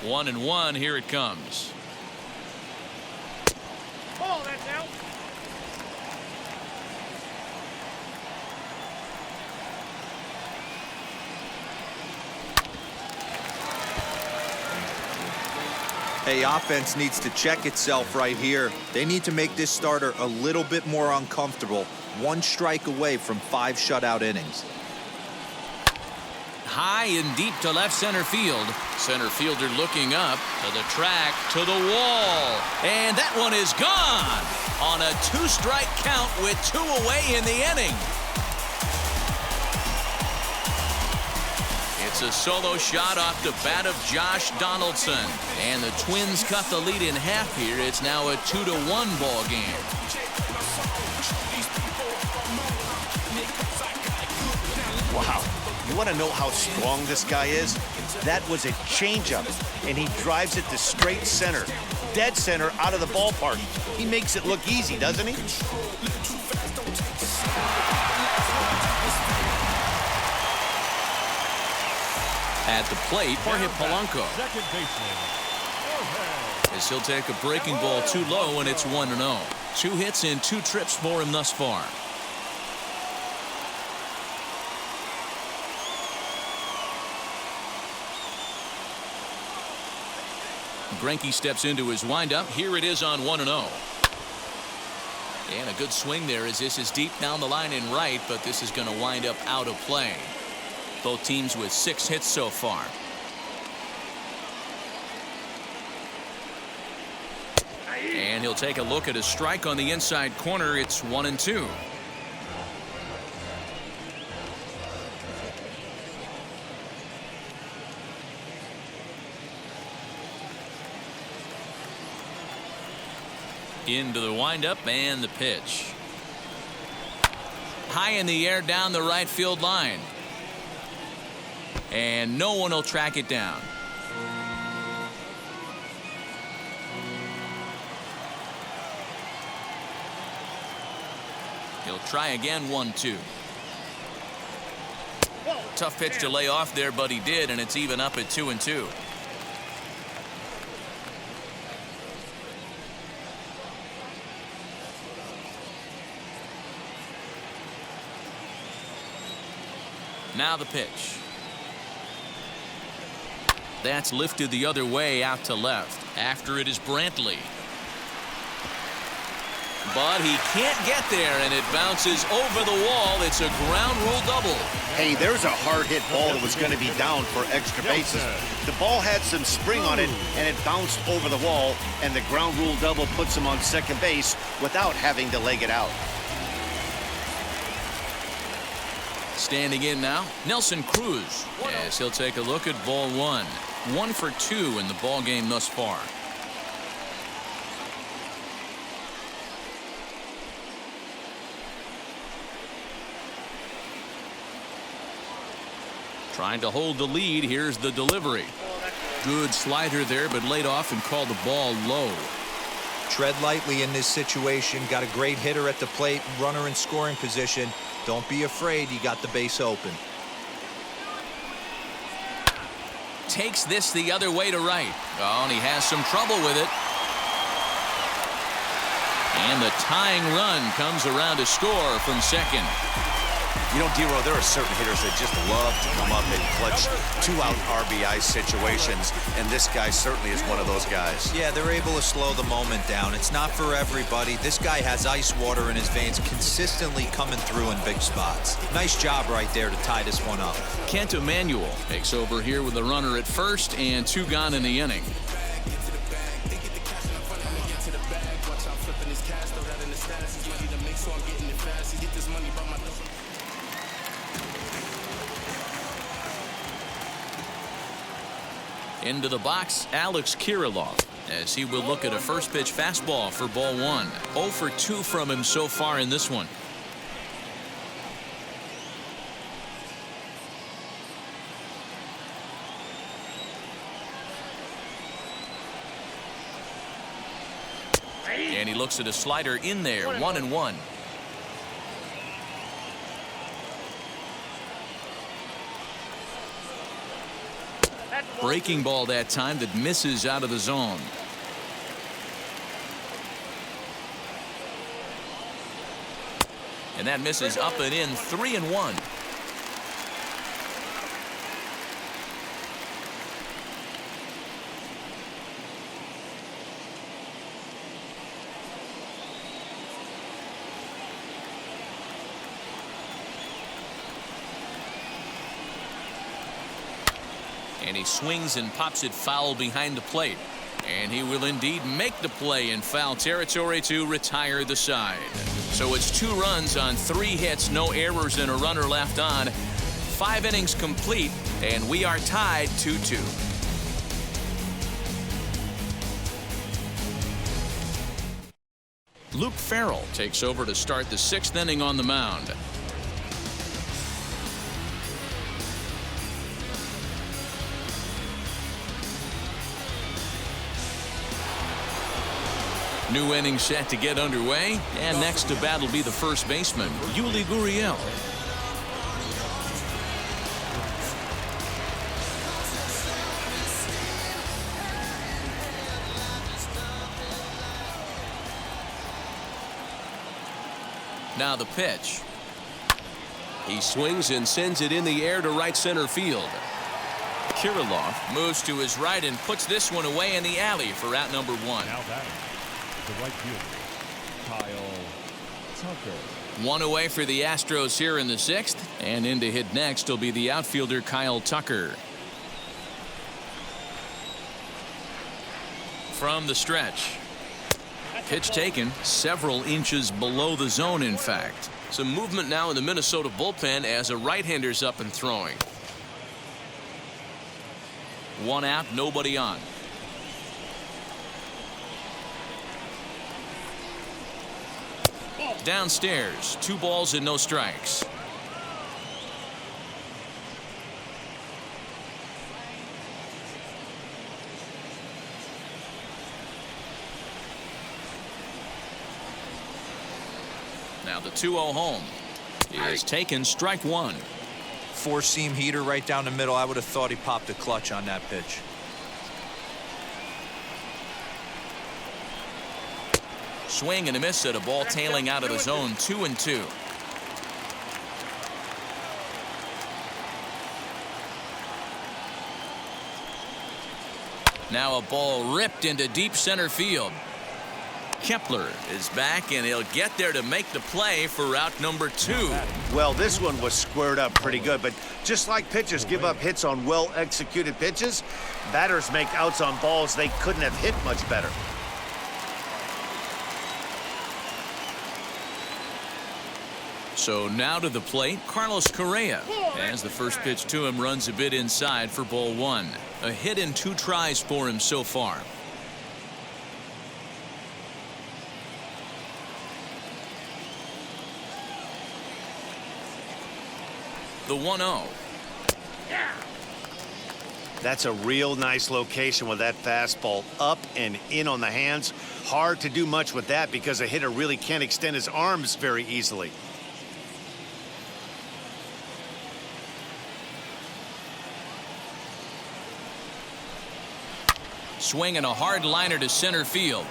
One and one, here it comes. Oh, that's out. Hey, offense needs to check itself right here. They need to make this starter a little bit more uncomfortable. One strike away from 5 shutout innings. High and deep to left center field. Center fielder looking up to the track, to the wall. And that one is gone on a 2-strike count with 2 away in the inning. It's a solo shot off the bat of Josh Donaldson. And the Twins cut the lead in half here. It's now a 2-1 ball game. Wow. You want to know how strong this guy is? That was a changeup, and he drives it to straight center. Dead center out of the ballpark. He makes it look easy, doesn't he? At the plate, Jorge Polanco. Second baseman. As he'll take a breaking ball too low, and it's 1-0. 2 hits and 2 trips for him thus far. Greinke steps into his windup. Here it is on 1-0. And a good swing there as this is deep down the line in right, but this is going to wind up out of play. Both teams with 6 hits so far. And he'll take a look at a strike on the inside corner. It's 1-2. Into the windup and the pitch. High in the air down the right field line. And no one will track it down. He'll try again. 1-2. Tough pitch to lay off there, but he did, and it's even up at 2-2. Now the pitch. That's lifted the other way out to left. After it is Brantley. But he can't get there, and it bounces over the wall. It's a ground rule double. Hey, there's a hard hit ball that was going to be down for extra bases. The ball had some spring on it, and it bounced over the wall, and the ground rule double puts him on second base without having to leg it out. Standing in now, Nelson Cruz. Yes, he'll take a look at ball 1. 1 for 2 in the ball game thus far. Trying to hold the lead. Here's the delivery. Good slider there, but laid off and called the ball low. Tread lightly in this situation. Got a great hitter at the plate, runner in scoring position. Don't be afraid, you got the base open. Takes this the other way to right. Oh, and he has some trouble with it. And the tying run comes around to score from second. You know, D-Row, there are certain hitters that just love to come up and clutch 2-out RBI situations, and this guy certainly is one of those guys. Yeah, they're able to slow the moment down. It's not for everybody. This guy has ice water in his veins, consistently coming through in big spots. Nice job right there to tie this one up. Kent Emanuel takes over here with a runner at first and 2 gone in the inning. Into the box, Alex Kirilloff, as he will look at a first pitch fastball for ball 1. 0 for 2 from him so far in this one. And he looks at a slider in there. 1-1. Breaking ball that time that misses out of the zone. And that misses up and in. 3-1. And he swings and pops it foul behind the plate. And he will indeed make the play in foul territory to retire the side. So it's 2 runs on 3 hits, no errors, and a runner left on. 5 innings complete, and we are tied 2-2. Luke Farrell takes over to start the 6th inning on the mound. New inning set to get underway, and next to bat will be the first baseman, Yuli Gurriel. Now the pitch. He swings and sends it in the air to right center field. Kirilloff moves to his right and puts this one away in the alley for out number 1. Now batting, the right fielder, Kyle Tucker. 1 away for the Astros here in the 6th, and in to hit next will be the outfielder Kyle Tucker. From the stretch. Pitch taken several inches below the zone, in fact. Some movement now in the Minnesota bullpen as a right-hander's up and throwing. 1 out, nobody on. Downstairs, 2 balls and no strikes. Now the 2-0 home is taken, strike 1. 4-seam heater right down the middle. I would have thought he popped a clutch on that pitch. Swing and a miss at a ball tailing out of the zone. 2-2. Now a ball ripped into deep center field. Kepler is back, and he'll get there to make the play for out number 2. Well, this one was squared up pretty good, but just like pitchers give up hits on well-executed pitches, batters make outs on balls they couldn't have hit much better. So now to the plate, Carlos Correa, as the first pitch to him runs a bit inside for ball 1. A hit in 2 tries for him so far. The 1-0. That's a real nice location with that fastball up and in on the hands. Hard to do much with that because a hitter really can't extend his arms very easily. Swinging a hard liner to center field.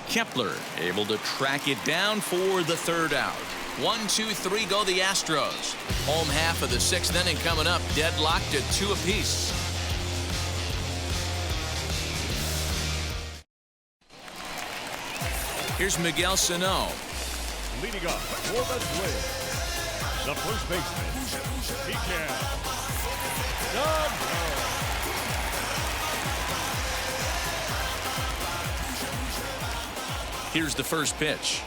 Kepler able to track it down for the 3rd out. 1, 2, 3 go the Astros. Home half of the 6th inning coming up, deadlocked at 2 apiece. Here's Miguel Sano. Leading up for the Twins, the first baseman, Miguel Sano. Here's the first pitch.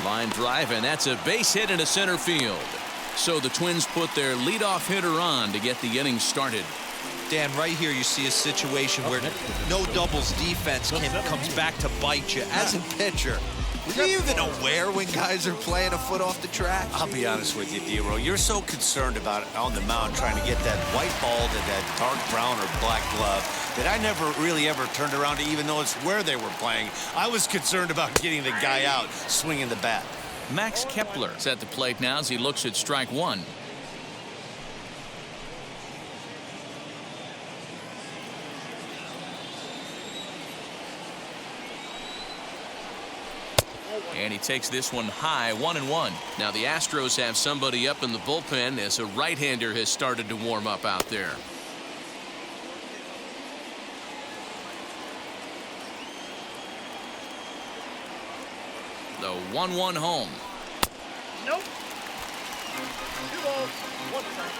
Line drive, and that's a base hit into center field. So the Twins put their leadoff hitter on to get the inning started. Dan, right here you see a situation where no doubles defense comes back to bite you. As a pitcher, are you even aware when guys are playing a foot off the track? I'll be honest with you, Dero. You're so concerned about it on the mound trying to get that white ball to that dark brown or black glove that I never really ever turned around to even notice where they were playing. I was concerned about getting the guy out swinging the bat. Max Kepler is at the plate now as he looks at strike 1. And he takes this one high, 1-1. Now the Astros have somebody up in the bullpen as a right-hander has started to warm up out there. The 1-1 home. Nope. 2 balls, 1 strike.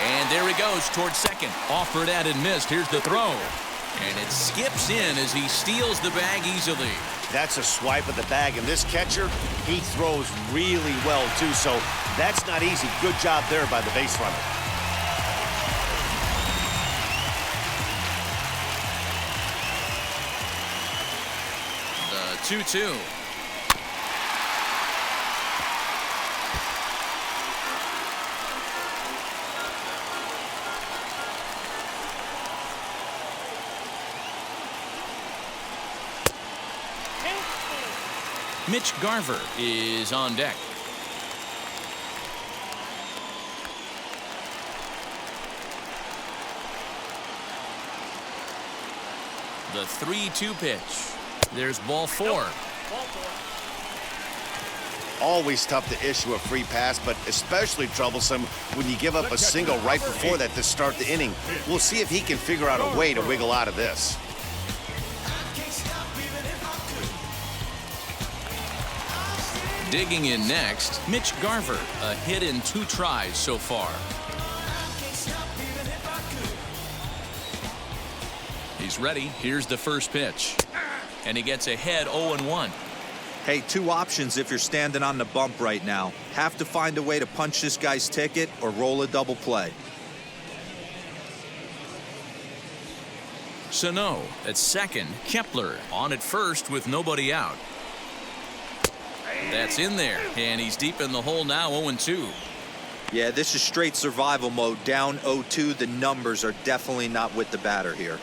And there he goes towards second. Offered at and missed. Here's the throw. And it skips in as he steals the bag easily. That's a swipe of the bag, and this catcher, he throws really well, too, so that's not easy. Good job there by the base runner. The 2-2. Mitch Garver is on deck. The 3-2 pitch. There's ball 4. Ball 4. Always tough to issue a free pass, but especially troublesome when you give up a single right before that to start the inning. We'll see if he can figure out a way to wiggle out of this. Digging in next, Mitch Garver, a hit in 2 tries so far. He's ready. Here's the first pitch. And he gets ahead 0-1. Hey, 2 options if you're standing on the bump right now. Have to find a way to punch this guy's ticket or roll a double play. Sano at second. Kepler on at first with nobody out. That's in there, and he's deep in the hole now, 0-2. Yeah, this is straight survival mode. Down 0-2. The numbers are definitely not with the batter here.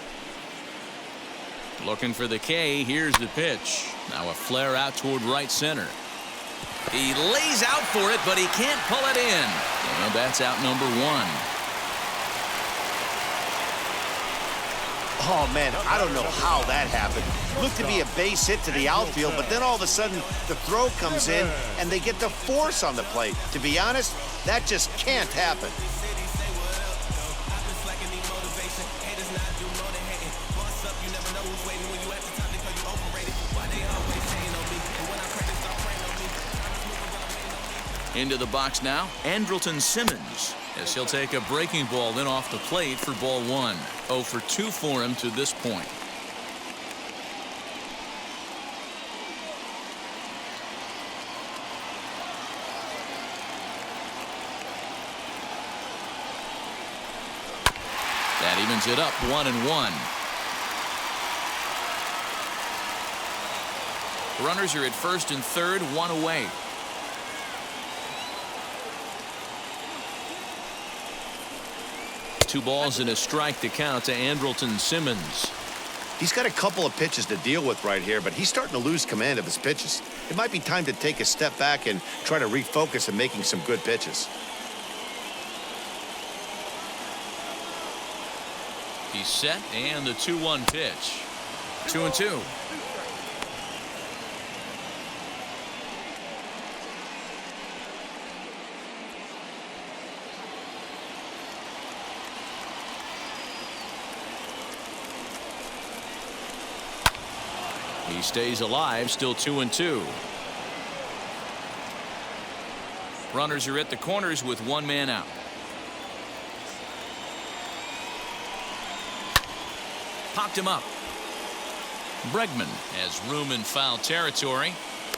Looking for the K. Here's the pitch. Now a flare out toward right center. He lays out for it, but he can't pull it in. Well, that's out number 1. Oh, man, I don't know how that happened. Looked to be a base hit to the outfield, but then all of a sudden the throw comes in and they get the force on the plate. To be honest, that just can't happen. Into the box now, Andrelton Simmons, as he'll take a breaking ball in off the plate for ball 1. 0 for 2 for him to this point. That evens it up 1-1. Runners are at first and third, 1 away. Two balls and a strike to count to Andrelton Simmons. He's got a couple of pitches to deal with right here, but he's starting to lose command of his pitches. It might be time to take a step back and try to refocus on making some good pitches. He's set, and the 2-1 pitch. 2-2. He stays alive, still 2-2. Runners are at the corners with 1 man out. Popped him up. Bregman has room in foul territory.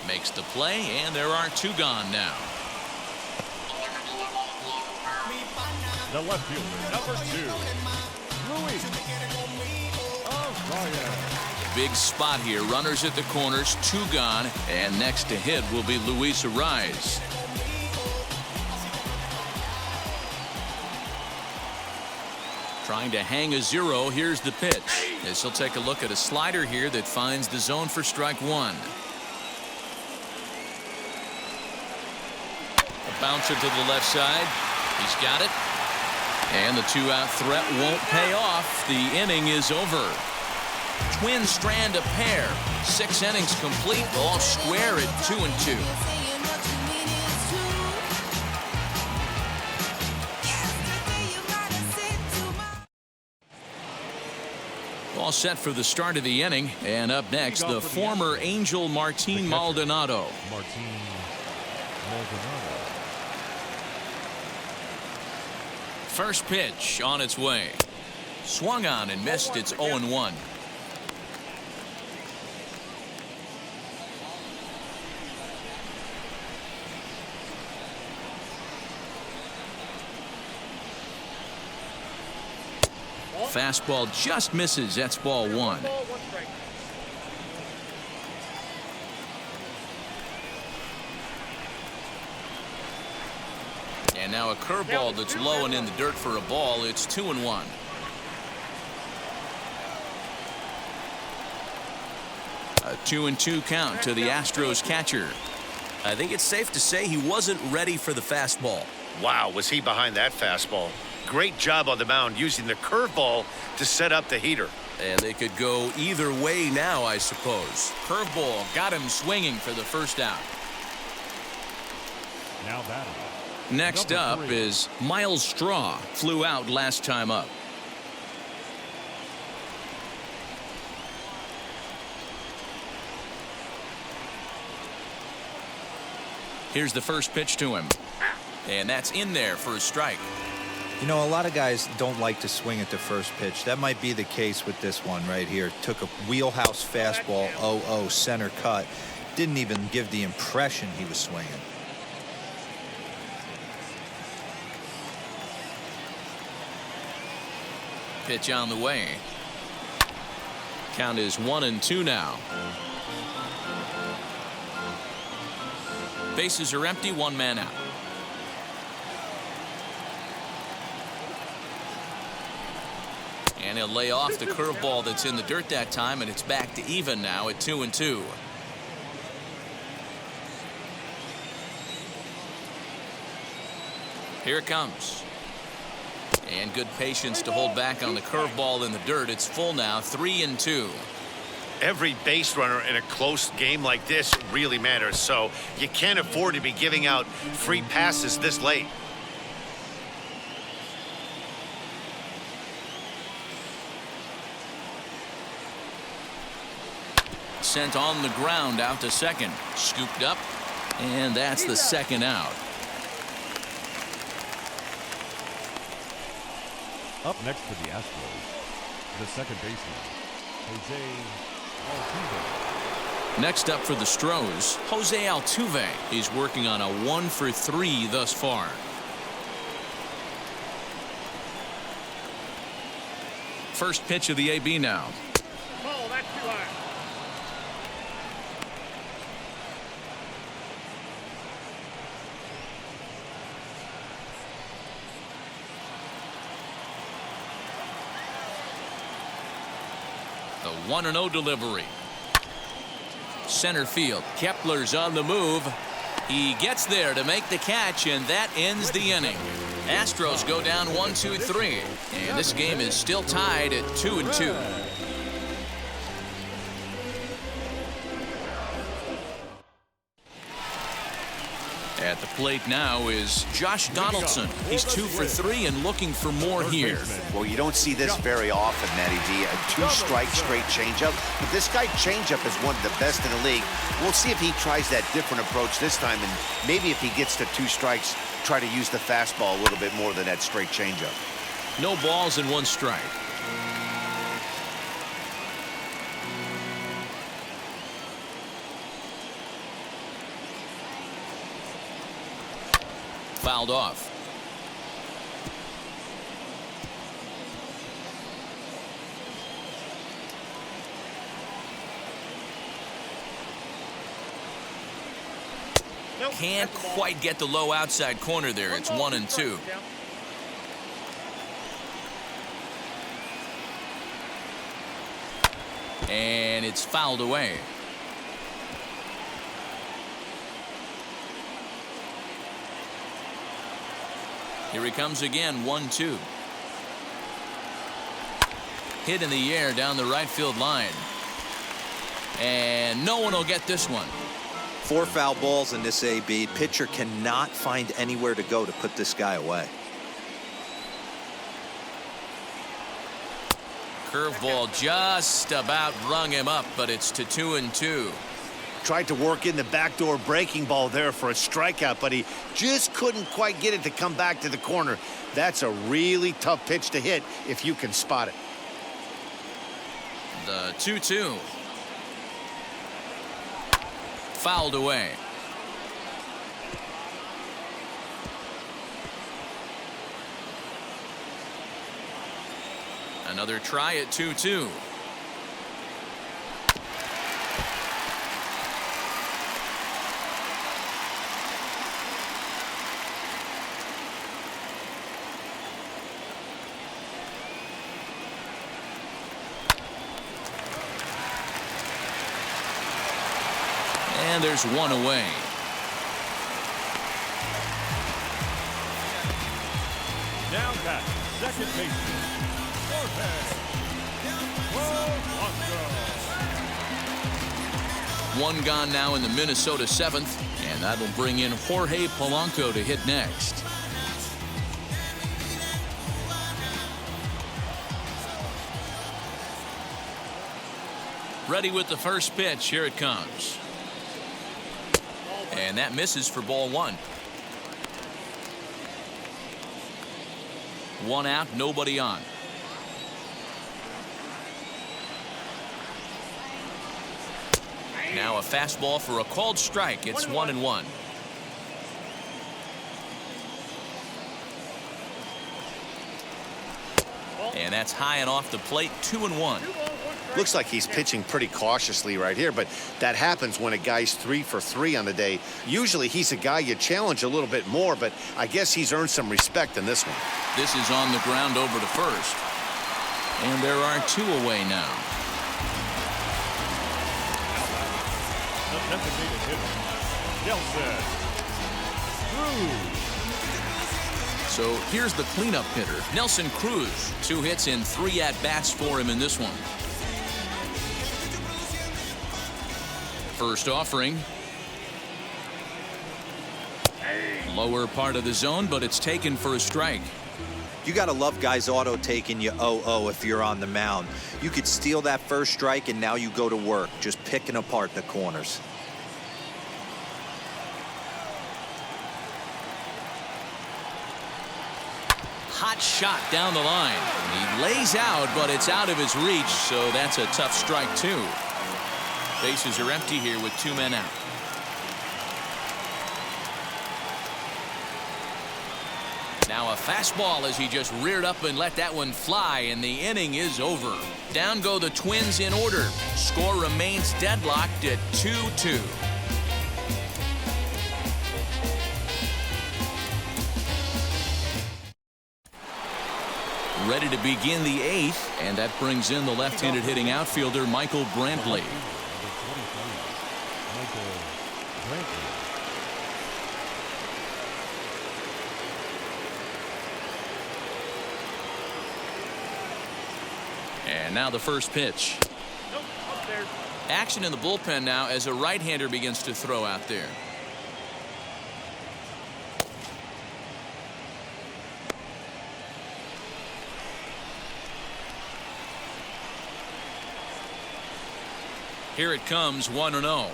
Makes the play, and there are 2 gone now. The left fielder, number 2, Luis. Big spot here. Runners at the corners, 2 gone, and next to hit will be Luis Ariz. Trying to hang a 0. Here's the pitch. As he'll take a look at a slider here that finds the zone for strike 1. A bouncer to the left side. He's got it. And the 2-out threat won't pay off. The inning is over. Twins strand a pair. 6 innings complete, all square at 2-2. All set for the start of the inning. And up next, the former Angel Martin Maldonado. First pitch on its way. Swung on and missed. It's 0-1. Fastball just misses. That's ball one. And now a curveball that's low and in the dirt for a ball. It's 2-1. A 2-2 count to the Astros catcher. I think it's safe to say he wasn't ready for the fastball. Wow, was he behind that fastball? Great job on the mound using the curveball to set up the heater. And they could go either way now, I suppose. Curveball got him swinging for the first out. Now batting. Next up is Miles Straw. Flew out last time up. Here's the first pitch to him. And that's in there for a strike. You know, a lot of guys don't like to swing at the first pitch. That might be the case with this one right here. Took a wheelhouse fastball, 0-0 center cut. Didn't even give the impression he was swinging. Pitch on the way. Count is 1-2 now. Bases are empty, one man out. And he'll lay off the curveball that's in the dirt that time, and it's back to even now at 2-2. Here it comes. And good patience to hold back on the curveball in the dirt. It's full now, 3-2. Every base runner in a close game like this really matters, so you can't afford to be giving out free passes this late. Sent on the ground out to second. Scooped up, and that's the second out. Up next for the Astros, the second baseman, Jose Altuve. Next up for the Astros, Jose Altuve. He's working on a 1-for-3 thus far. First pitch of the AB now. Oh, that's too high. The 1-0 delivery. Center field. Kepler's on the move. He gets there to make the catch, and that ends the inning. Astros go down 1-2-3, and this game is still tied at 2-2. At the plate now is Josh Donaldson. He's 2-for-3 and looking for more here. Well, you don't see this very often, Matty D. A two-strike straight changeup. But this guy changeup is one of the best in the league. We'll see if he tries that different approach this time, and maybe if he gets to two strikes, try to use the fastball a little bit more than that straight changeup. No balls and one strike. Fouled off. Can't quite get the low outside corner there. It's 1-2. And it's fouled away. Here he comes again, 1-2. Hit in the air down the right field line. And no one will get this one. 4 foul balls in this AB. Pitcher cannot find anywhere to go to put this guy away. Curveball just about rung him up, but it's to 2-2. Tried to work in the backdoor breaking ball there for a strikeout, but he just couldn't quite get it to come back to the corner. That's a really tough pitch to hit if you can spot it. The 2-2. Fouled away. Another try at 2-2. And there's one away. Now back, second baseman, One gone now in the Minnesota 7th, and that'll bring in Jorge Polanco to hit next. Ready with the first pitch. Here it comes. And that misses for ball one. One out, nobody on. Now a fastball for a called strike. It's 1-1. And that's high and off the plate. 2-1. Looks like he's pitching pretty cautiously right here, but that happens when a guy's 3 for 3 on the day. Usually he's a guy you challenge a little bit more, but I guess he's earned some respect in this one. This is on the ground over to first. And there are two away now. The designated hitter, Nelson Cruz. So here's the cleanup hitter, Nelson Cruz. 2 hits in 3 at-bats for him in this one. First offering. Lower part of the zone, but it's taken for a strike. You got to love guys auto taking you 0-0 if you're on the mound. You could steal that first strike and now you go to work just picking apart the corners. Hot shot down the line. He lays out, but it's out of his reach, so that's a tough strike too. Bases are empty here with 2 men out. Now a fastball as he just reared up and let that one fly, and the inning is over. Down go the Twins in order. Score remains deadlocked at 2-2. Ready to begin the 8th, and that brings in the left-handed hitting outfielder Michael Brantley. And now the first pitch. Action in the bullpen now as a right-hander begins to throw out there. Here it comes, 1-0.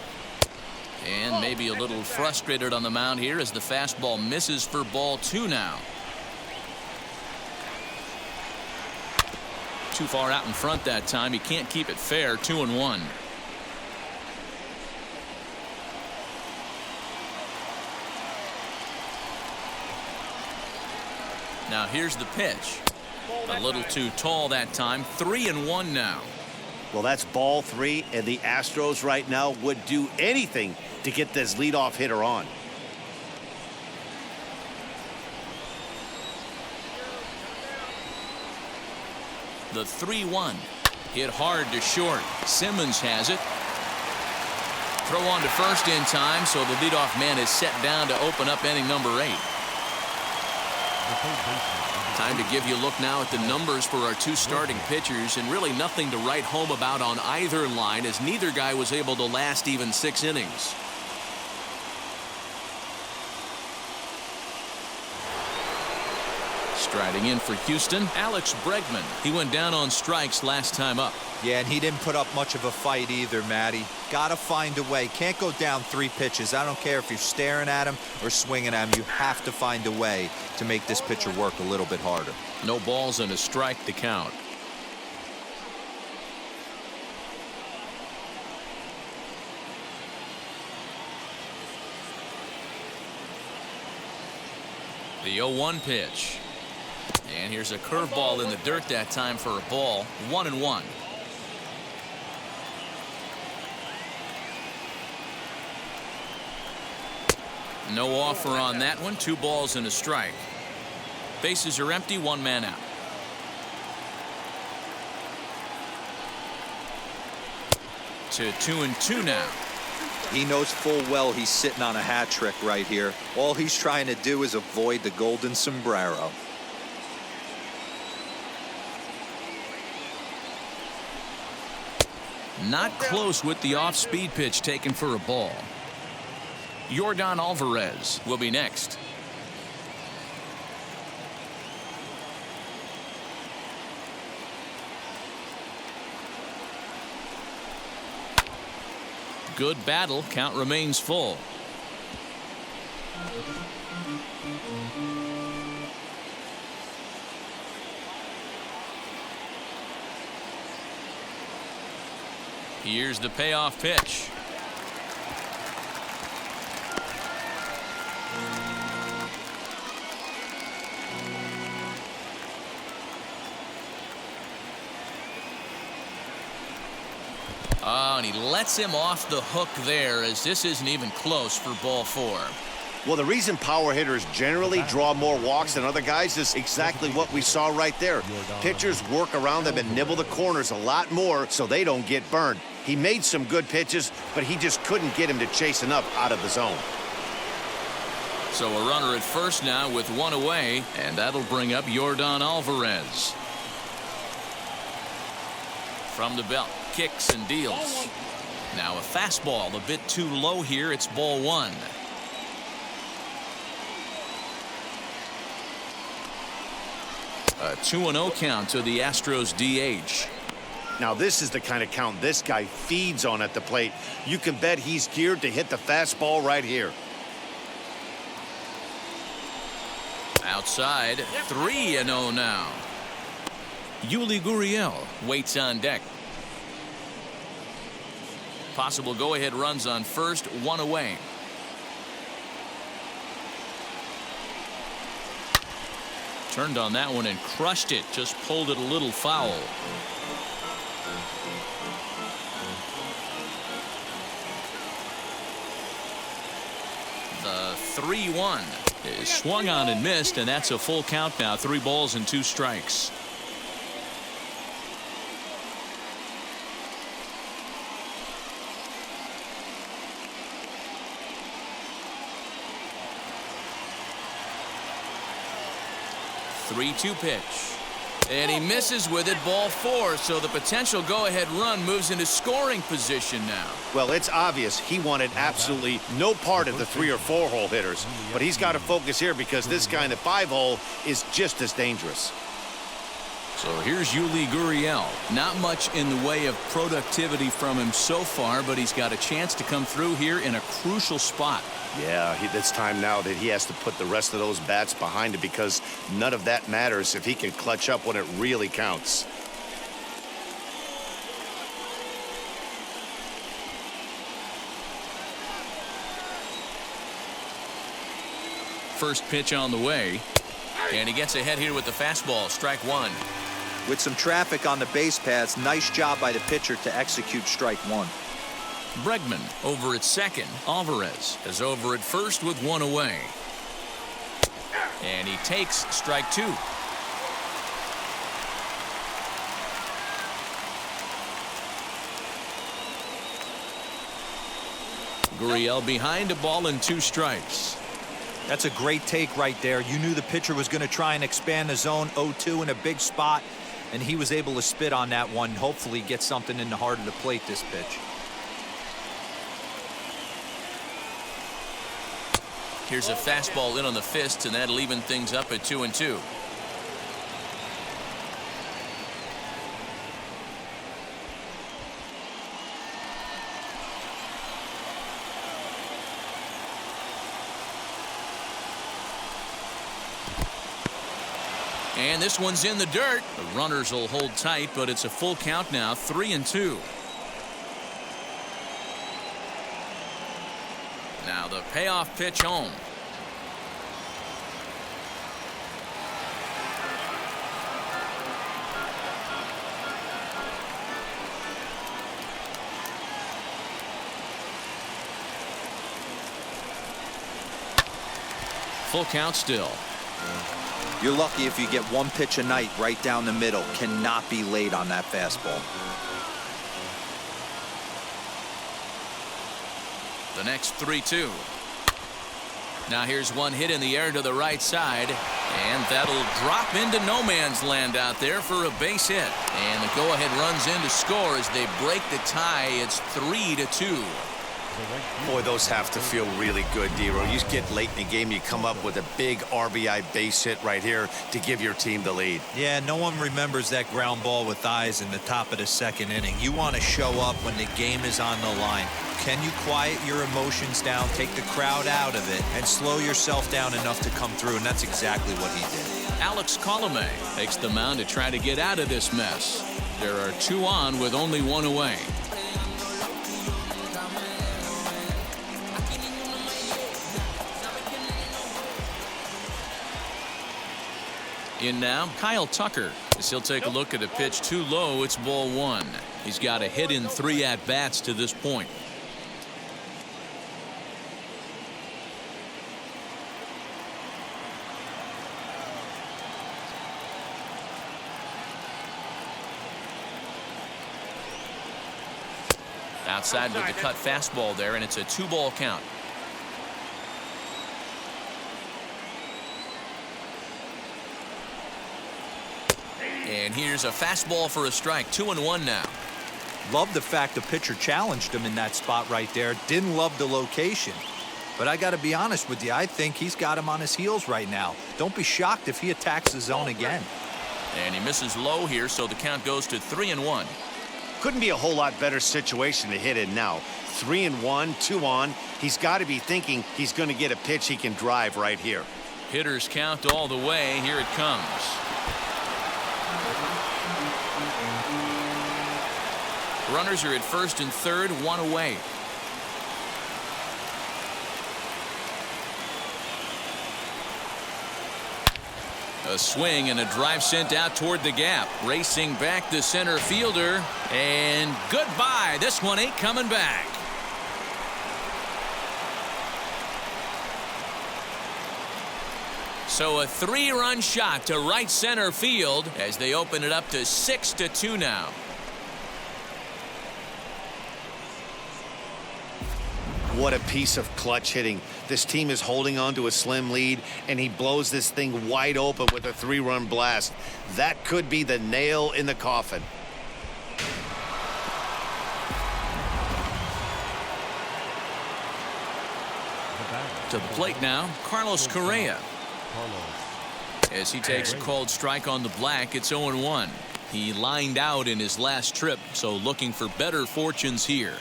And maybe a little frustrated on the mound here as the fastball misses for ball 2 now. Too far out in front that time. He can't keep it fair. 2-1. Now here's the pitch. A little too tall that time. 3-1 now. Well, that's ball 3, and the Astros right now would do anything to get this leadoff hitter on. The 3-1 hit hard to short. Simmons has it. Throw on to first in time, so the leadoff man is set down to open up inning number 8. Time to give you a look now at the numbers for our 2 starting pitchers, and really nothing to write home about on either line, as neither guy was able to last even 6 innings. Striding in for Houston, Alex Bregman. He went down on strikes last time up. Yeah, and he didn't put up much of a fight either, Matty. Gotta find a way. Can't go down 3 pitches. I don't care if you're staring at him or swinging at him. You have to find a way to make this pitcher work a little bit harder. No balls and a strike to count. The 0-1 pitch. And here's a curveball in the dirt that time for a ball. 1-1. No offer on that one. 2 balls and a strike. Bases are empty. 1 man out. To 2-2 now. He knows full well he's sitting on a hat trick right here. All he's trying to do is avoid the golden sombrero. Not close with the off-speed pitch taken for a ball. Yordan Alvarez will be next. Good battle. Count remains full. Here's the payoff pitch. Oh, and he lets him off the hook there, as this isn't even close for ball 4. Well, the reason power hitters generally draw more walks than other guys is exactly what we saw right there. Pitchers work around them and nibble the corners a lot more so they don't get burned. He made some good pitches, but he just couldn't get him to chase enough out of the zone. So a runner at first now with 1 away, and that'll bring up Yordan Alvarez. From the belt, kicks and deals. Now a fastball a bit too low here. It's ball 1. A 2-0 count to the Astros DH. Now this is the kind of count this guy feeds on at the plate. You can bet he's geared to hit the fastball right here. Outside, 3-0 now. Yuli Gurriel waits on deck. Possible go-ahead runs on first, 1 away. Turned on that one and crushed it. Just pulled it a little foul. The 3-1 is swung on and missed, and that's a full count now. 3 balls and 2 strikes. Three-two pitch. And he misses with it, ball 4. So the potential go-ahead run moves into scoring position now. Well, it's obvious he wanted absolutely no part of the 3 or 4 hole hitters. But he's got to focus here because this guy in the 5 hole is just as dangerous. So here's Yuli Gurriel. Not much in the way of productivity from him so far, but he's got a chance to come through here in a crucial spot. Yeah, it's time now that he has to put the rest of those bats behind it because none of that matters if he can clutch up when it really counts. First pitch on the way, and he gets ahead here with the fastball. Strike 1. With some traffic on the base paths, nice job by the pitcher to execute strike 1. Bregman over at second. Alvarez is over at first with 1 away. And he takes strike 2. Gurriel behind, a ball and 2 strikes. That's a great take right there. You knew the pitcher was going to try and expand the zone. 0-2 in a big spot, and he was able to spit on that one. Hopefully get something in the heart of the plate this pitch. Here's a fastball in on the fists, and that'll even things up at 2-2. And this one's in the dirt. The runners will hold tight, but it's a full count now, 3-2. Now the payoff pitch home. Full count still. You're lucky if you get one pitch a night right down the middle. Cannot be late on that fastball. The next 3-2. Now here's one hit in the air to the right side, and that'll drop into no man's land out there for a base hit. And the go-ahead runs in to score as they break the tie. It's 3-2. Boy, those have to feel really good, Dero. You get late in the game, you come up with a big RBI base hit right here to give your team the lead. Yeah, no one remembers that ground ball with eyes in the top of the second inning. You want to show up when the game is on the line. Can you quiet your emotions down, take the crowd out of it, and slow yourself down enough to come through? And that's exactly what he did. Alex Colomé takes the mound to try to get out of this mess. There are 2 on with only 1 away. In now, Kyle Tucker, as he'll take a look at a pitch too low. It's ball 1. He's got a hit in 3 at-bats to this point. Outside with the cut fastball there, and it's a 2-ball count. And here's a fastball for a strike. 2-1 now. Love the fact the pitcher challenged him in that spot right there. Didn't love the location. But I got to be honest with you, I think he's got him on his heels right now. Don't be shocked if he attacks the zone again. And he misses low here, so the count goes to 3-1. Couldn't be a whole lot better situation to hit in now. 3-1, 2 on. He's got to be thinking he's going to get a pitch he can drive right here. Hitters count all the way. Here it comes. Runners are at first and third, 1 away. A swing and a drive sent out toward the gap. Racing back the center fielder, and goodbye. This one ain't coming back. So a 3-run shot to right center field as they open it up to 6-2 now. What a piece of clutch hitting. This team is holding on to a slim lead, and he blows this thing wide open with a 3-run blast. That could be the nail in the coffin. To the plate now, Carlos Correa. As he takes a cold strike on the black, it's 0-1. He lined out in his last trip, so looking for better fortunes here.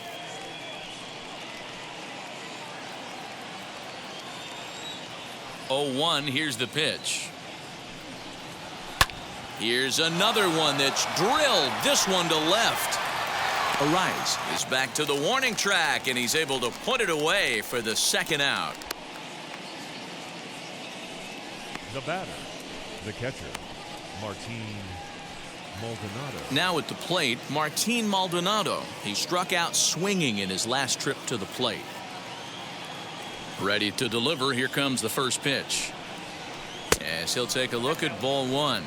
Here's the pitch. Here's another one that's drilled. This one to left. Arise is back to the warning track, and he's able to put it away for the second out. The batter, the catcher, Martin Maldonado. Now at the plate, Martin Maldonado. He struck out swinging in his last trip to the plate. Ready to deliver. Here comes the first pitch. As he'll take a look at ball 1.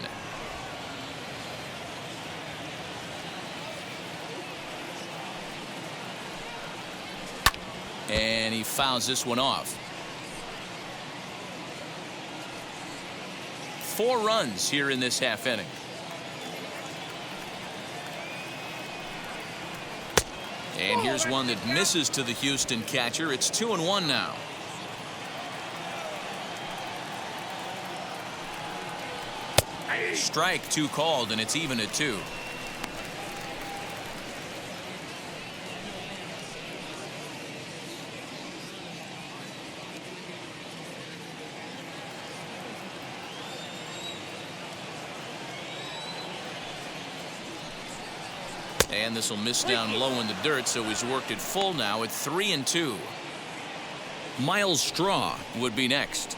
And he fouls this one off. 4 runs here in this half inning. And here's one that misses to the Houston catcher. It's 2-1 now. Strike 2 called, and it's even at 2. And this will miss down low in the dirt, so he's worked it full now at 3-2. Miles Straw would be next.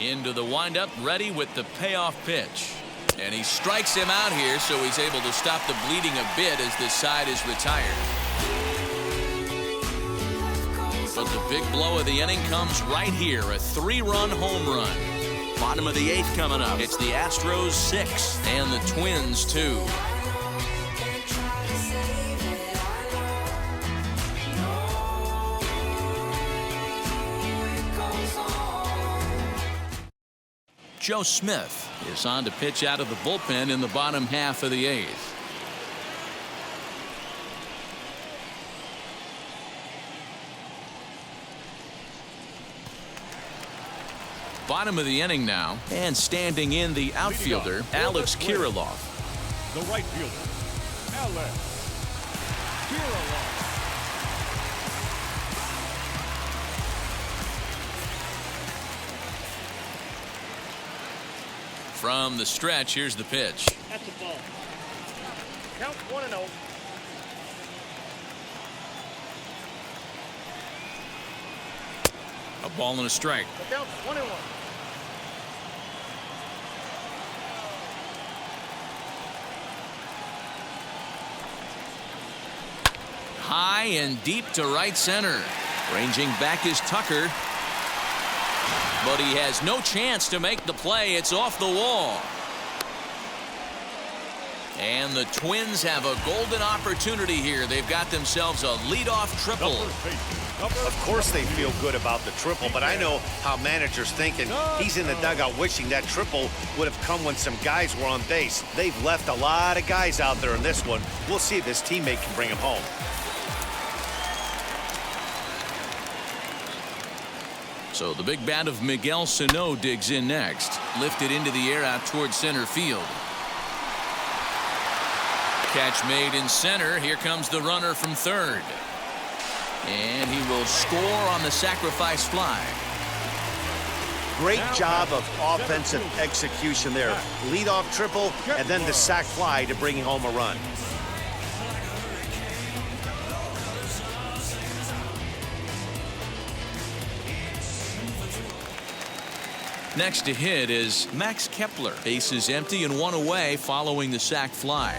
Into the windup, ready with the payoff pitch. And he strikes him out here, so he's able to stop the bleeding a bit as this side is retired. But the big blow of the inning comes right here, a 3-run home run. Bottom of the 8th coming up. It's the Astros 6 and the Twins 2. Joe Smith is on to pitch out of the bullpen in the bottom half of the 8th. Bottom of the inning now, and standing in the outfielder, Alex Kirilloff. The right fielder, Alex Kirilloff. From the stretch, here's the pitch. That's a ball. Count 1-0. A ball and a strike. The count's 1-1. High and deep to right center. Ranging back is Tucker. But he has no chance to make the play. It's off the wall. And the Twins have a golden opportunity here. They've got themselves a leadoff triple. Of course they feel good about the triple, but I know how managers think, and he's in the dugout wishing that triple would have come when some guys were on base. They've left a lot of guys out there in this one. We'll see if his teammate can bring him home. So the big bat of Miguel Sano digs in next. Lifted into the air out towards center field. Catch made in center. Here comes the runner from third. And he will score on the sacrifice fly. Great job of offensive execution there. Leadoff triple and then the sac fly to bring home a run. Next to hit is Max Kepler. Base is empty and 1 away following the sac fly.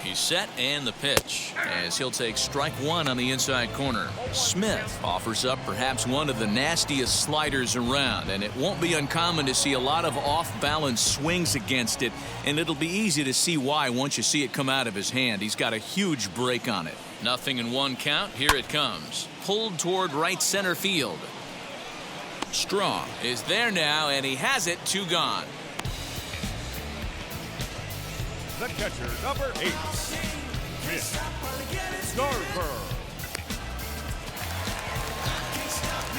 He's set and the pitch as he'll take strike 1 on the inside corner. Smith offers up perhaps one of the nastiest sliders around, and it won't be uncommon to see a lot of off-balance swings against it, and it'll be easy to see why once you see it come out of his hand. He's got a huge break on it. Nothing in 1 count. Here it comes. Pulled toward right center field. Straw is there now, and he has it. 2 gone. The catcher, number 8, Mitch Garver.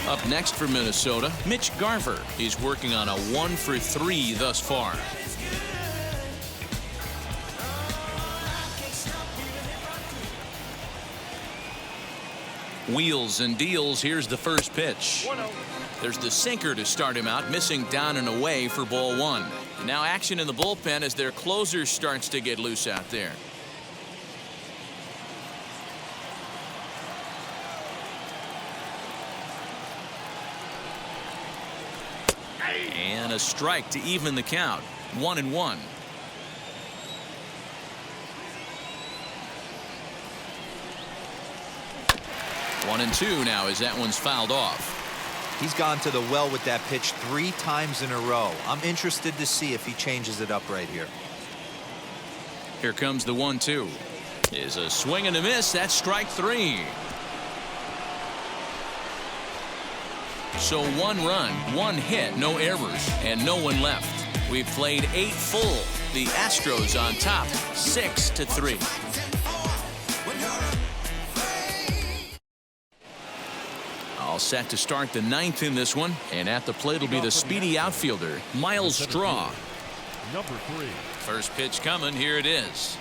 Up next for Minnesota, Mitch Garver. He's working on a 1-for-3 thus far. Wheels and deals. Here's the first pitch. There's the sinker to start him out, missing down and away for ball 1. Now action in the bullpen as their closer starts to get loose out there. And a strike to even the count. 1-1. One and 2 now as that one's fouled off. He's gone to the well with that pitch 3 times in a row. I'm interested to see if he changes it up right here. Here comes the 1-2. Is a swing and a miss. That's strike 3. So 1 run, 1 hit, no errors, and no one left. We've played 8 full. The Astros on top, 6-3. All set to start the 9th in this one, and at the plate will be the speedy outfielder, Miles Straw. Number 3. First pitch coming. Here it is.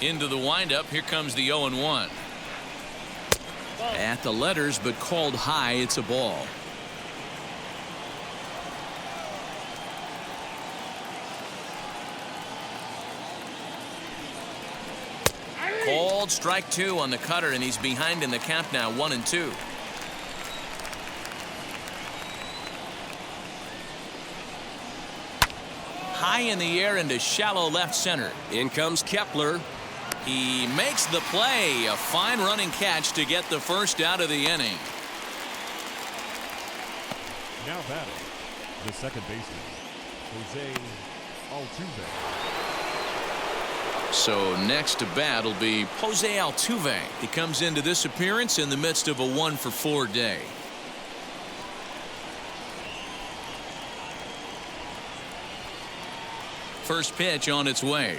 Into the windup. Here comes the 0-1. At the letters, but called high. It's a ball. Called strike 2 on the cutter, and he's behind in the count now, 1-2. High in the air into shallow left center. In comes Kepler. He makes the play. A fine running catch to get the first out of the inning. Now batting, the second baseman, Jose Altuve. So next to bat will be Jose Altuve. He comes into this appearance in the midst of a 1-for-4 day. First pitch on its way.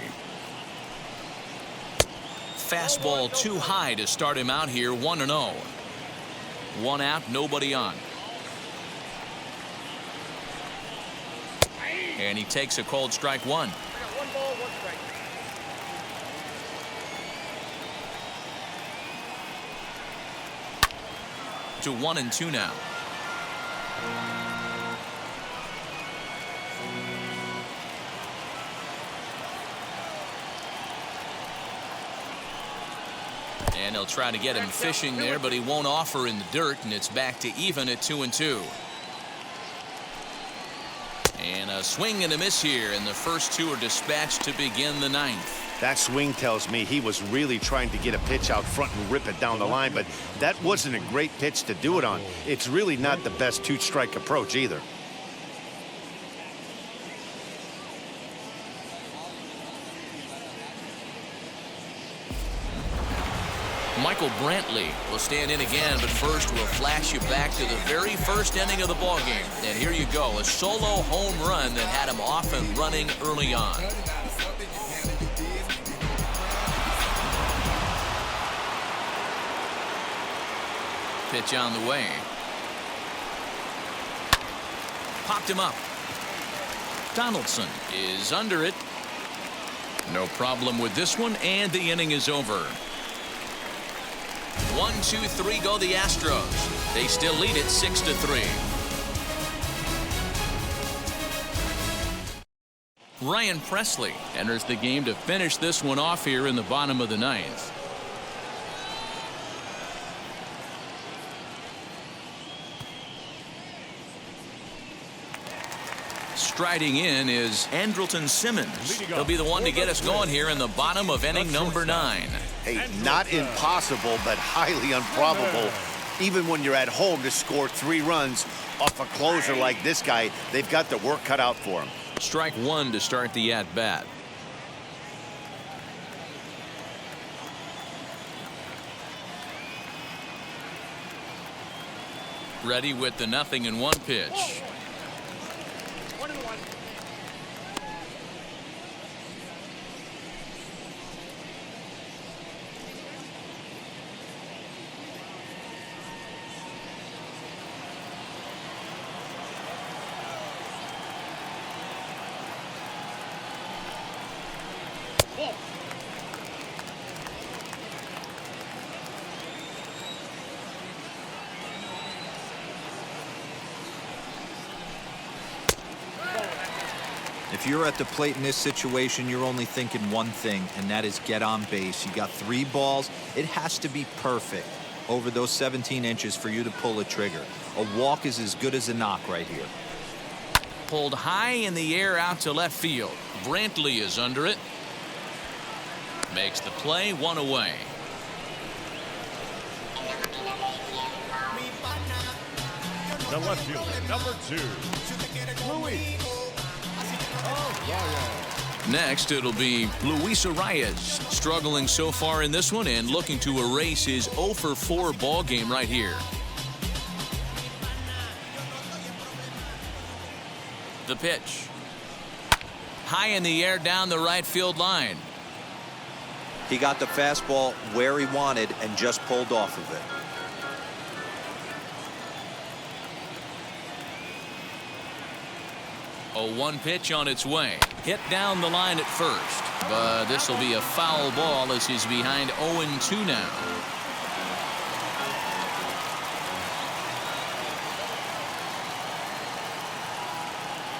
Fastball too high to start him out here. 1-0. 1 out, nobody on. And he takes a called strike 1. 1 ball, 1 strike. To 1-2 now. And he'll try to get him fishing there, but he won't offer in the dirt, and it's back to even at 2-2. And a swing and a miss here, and the first 2 are dispatched to begin the 9th. That swing tells me he was really trying to get a pitch out front and rip it down the line, but that wasn't a great pitch to do it on. It's really not the best 2-strike approach either. Michael Brantley will stand in again, but first we'll flash you back to the very first inning of the ballgame. And here you go, a solo home run that had him off and running early on. Pitch on the way. Popped him up. Donaldson is under it. No problem with this one, and the inning is over. 1, 2, 3 go the Astros. They still lead it 6-3. Ryan Presley enters the game to finish this one off here in the bottom of the 9th. Striding in is Andrelton Simmons. He'll be the one to get us going here in the bottom of inning number 9. Hey, not impossible, but highly improbable. Even when you're at home to score 3 runs off a closer like this guy, they've got the work cut out for him. Strike 1 to start the at-bat. Ready with the 0-1 pitch. 1-1. If you're at the plate in this situation, you're only thinking one thing, and that is get on base. You got 3 balls. It has to be perfect over those 17 inches for you to pull a trigger. A walk is as good as a knock right here. Pulled high in the air out to left field. Brantley is under it. Makes the play, 1 away. The left fielder, number 2, Luis. Next, it'll be Luis Arias, struggling so far in this one and looking to erase his 0-for-4 ball game right here. The pitch. High in the air down the right field line. He got the fastball where he wanted and just pulled off of it. 0-1 pitch on its way. Hit down the line at first, but this will be a foul ball as he's behind 0-2 now.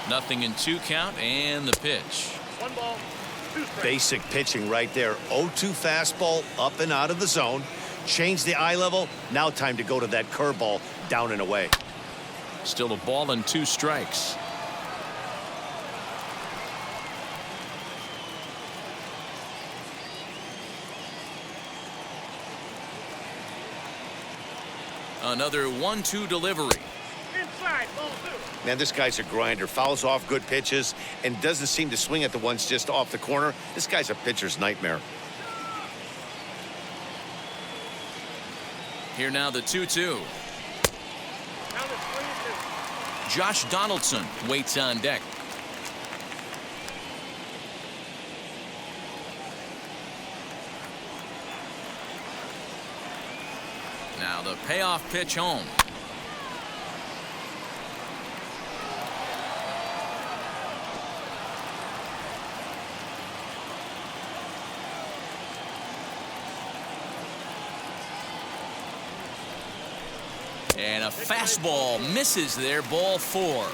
Nothing in 2 count, and the pitch. 1 ball, 2 strikes. Basic pitching right there. 0-2 fastball up and out of the zone. Change the eye level. Now time to go to that curveball down and away. Still a ball and 2 strikes. Another 1-2 delivery. Inside, ball 2. Man, this guy's a grinder. Fouls off good pitches and doesn't seem to swing at the ones just off the corner. This guy's a pitcher's nightmare. Here now the 2-2. Now the 3-2. Josh Donaldson waits on deck. Now the payoff pitch home. And a fastball misses there, ball 4.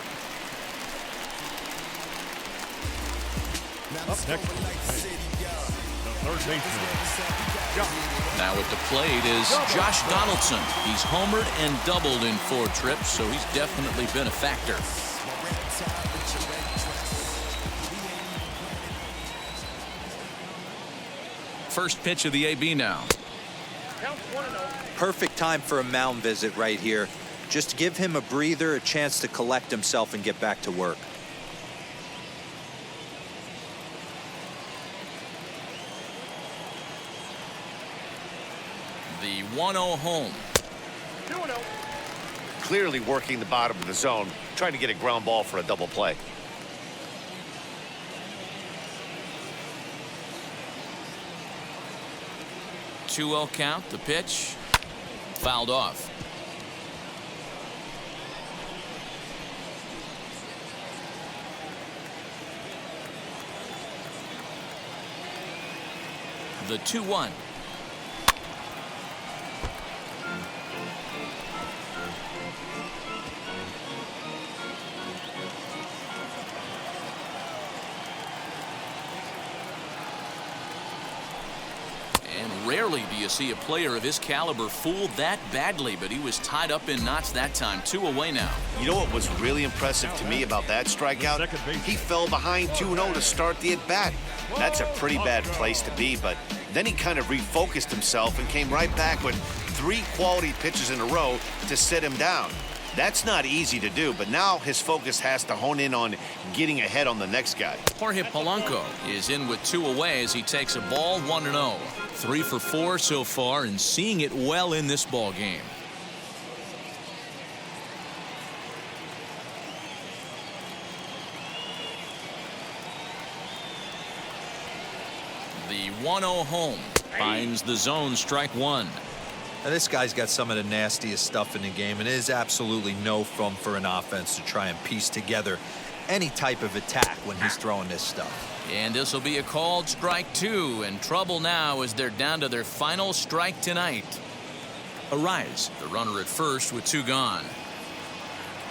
Up next, the third baseman, Now at the plate is Josh Donaldson. He's homered and doubled in 4 trips, so he's definitely been a factor. First pitch of the AB now. Counts 1-0. Perfect time for a mound visit right here. Just give him a breather, a chance to collect himself and get back to work. The 1-0 home. 2-0. Clearly working the bottom of the zone, trying to get a ground ball for a double play. Two-0 count. The pitch fouled off. The 2-1. And rarely do you see a player of his caliber fooled that badly, but he was tied up in knots that time. 2 away now. You know what was really impressive to me about that strikeout? He fell behind 2-0 to start the at-bat. That's a pretty bad place to be, but then he kind of refocused himself and came right back with 3 quality pitches in a row to sit him down. That's not easy to do, but now his focus has to hone in on getting ahead on the next guy. Jorge Polanco is in with 2 away as he takes a ball 1-0. 3 for 4 so far and seeing it well in this ball game. The 1-0 home finds the zone, strike 1. Now, this guy's got some of the nastiest stuff in the game, and it is absolutely no fun for an offense to try and piece together any type of attack when he's throwing this stuff. And this will be a called strike 2, and trouble now as they're down to their final strike tonight. Arise, the runner at first with 2 gone.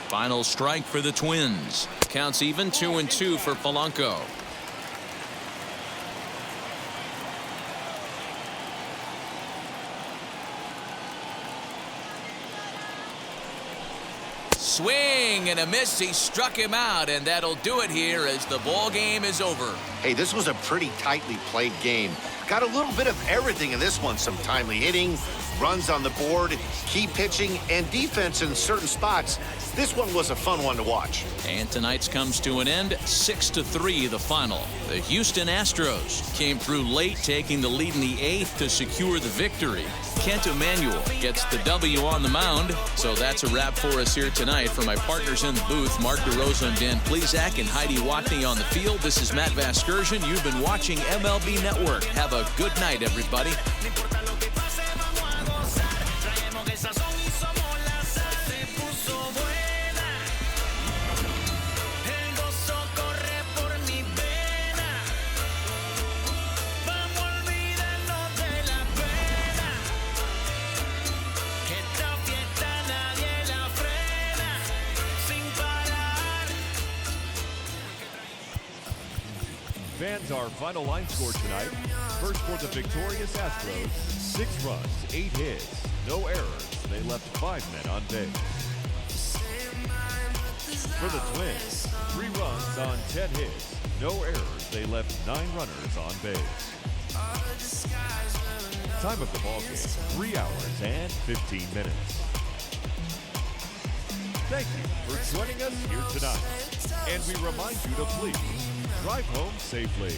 Final strike for the Twins. Counts even, 2-2 for Polanco. Swing and a miss. He struck him out, and that'll do it here as the ball game is over. Hey, this was a pretty tightly played game. Got a little bit of everything in this one. Some timely hitting, runs on the board, key pitching, and defense in certain spots. This one was a fun one to watch. And tonight's comes to an end, 6-3 the final. The Houston Astros came through late, taking the lead in the 8th to secure the victory. Kent Emanuel gets the W on the mound. So that's a wrap for us here tonight. For my partners in the booth, Mark DeRosa and Dan Plezak and Heidi Watney on the field, this is Matt Vasgersian. You've been watching MLB Network. Have a good night, everybody. El gozo Fans, our final line score tonight. First for the victorious Astros, 6 runs, 8 hits, no errors. They left 5 men on base. For the Twins, 3 runs on 10 hits, no errors. They left 9 runners on base. Time of the ballgame, 3 hours and 15 minutes. Thank you for joining us here tonight. And we remind you to please drive home safely.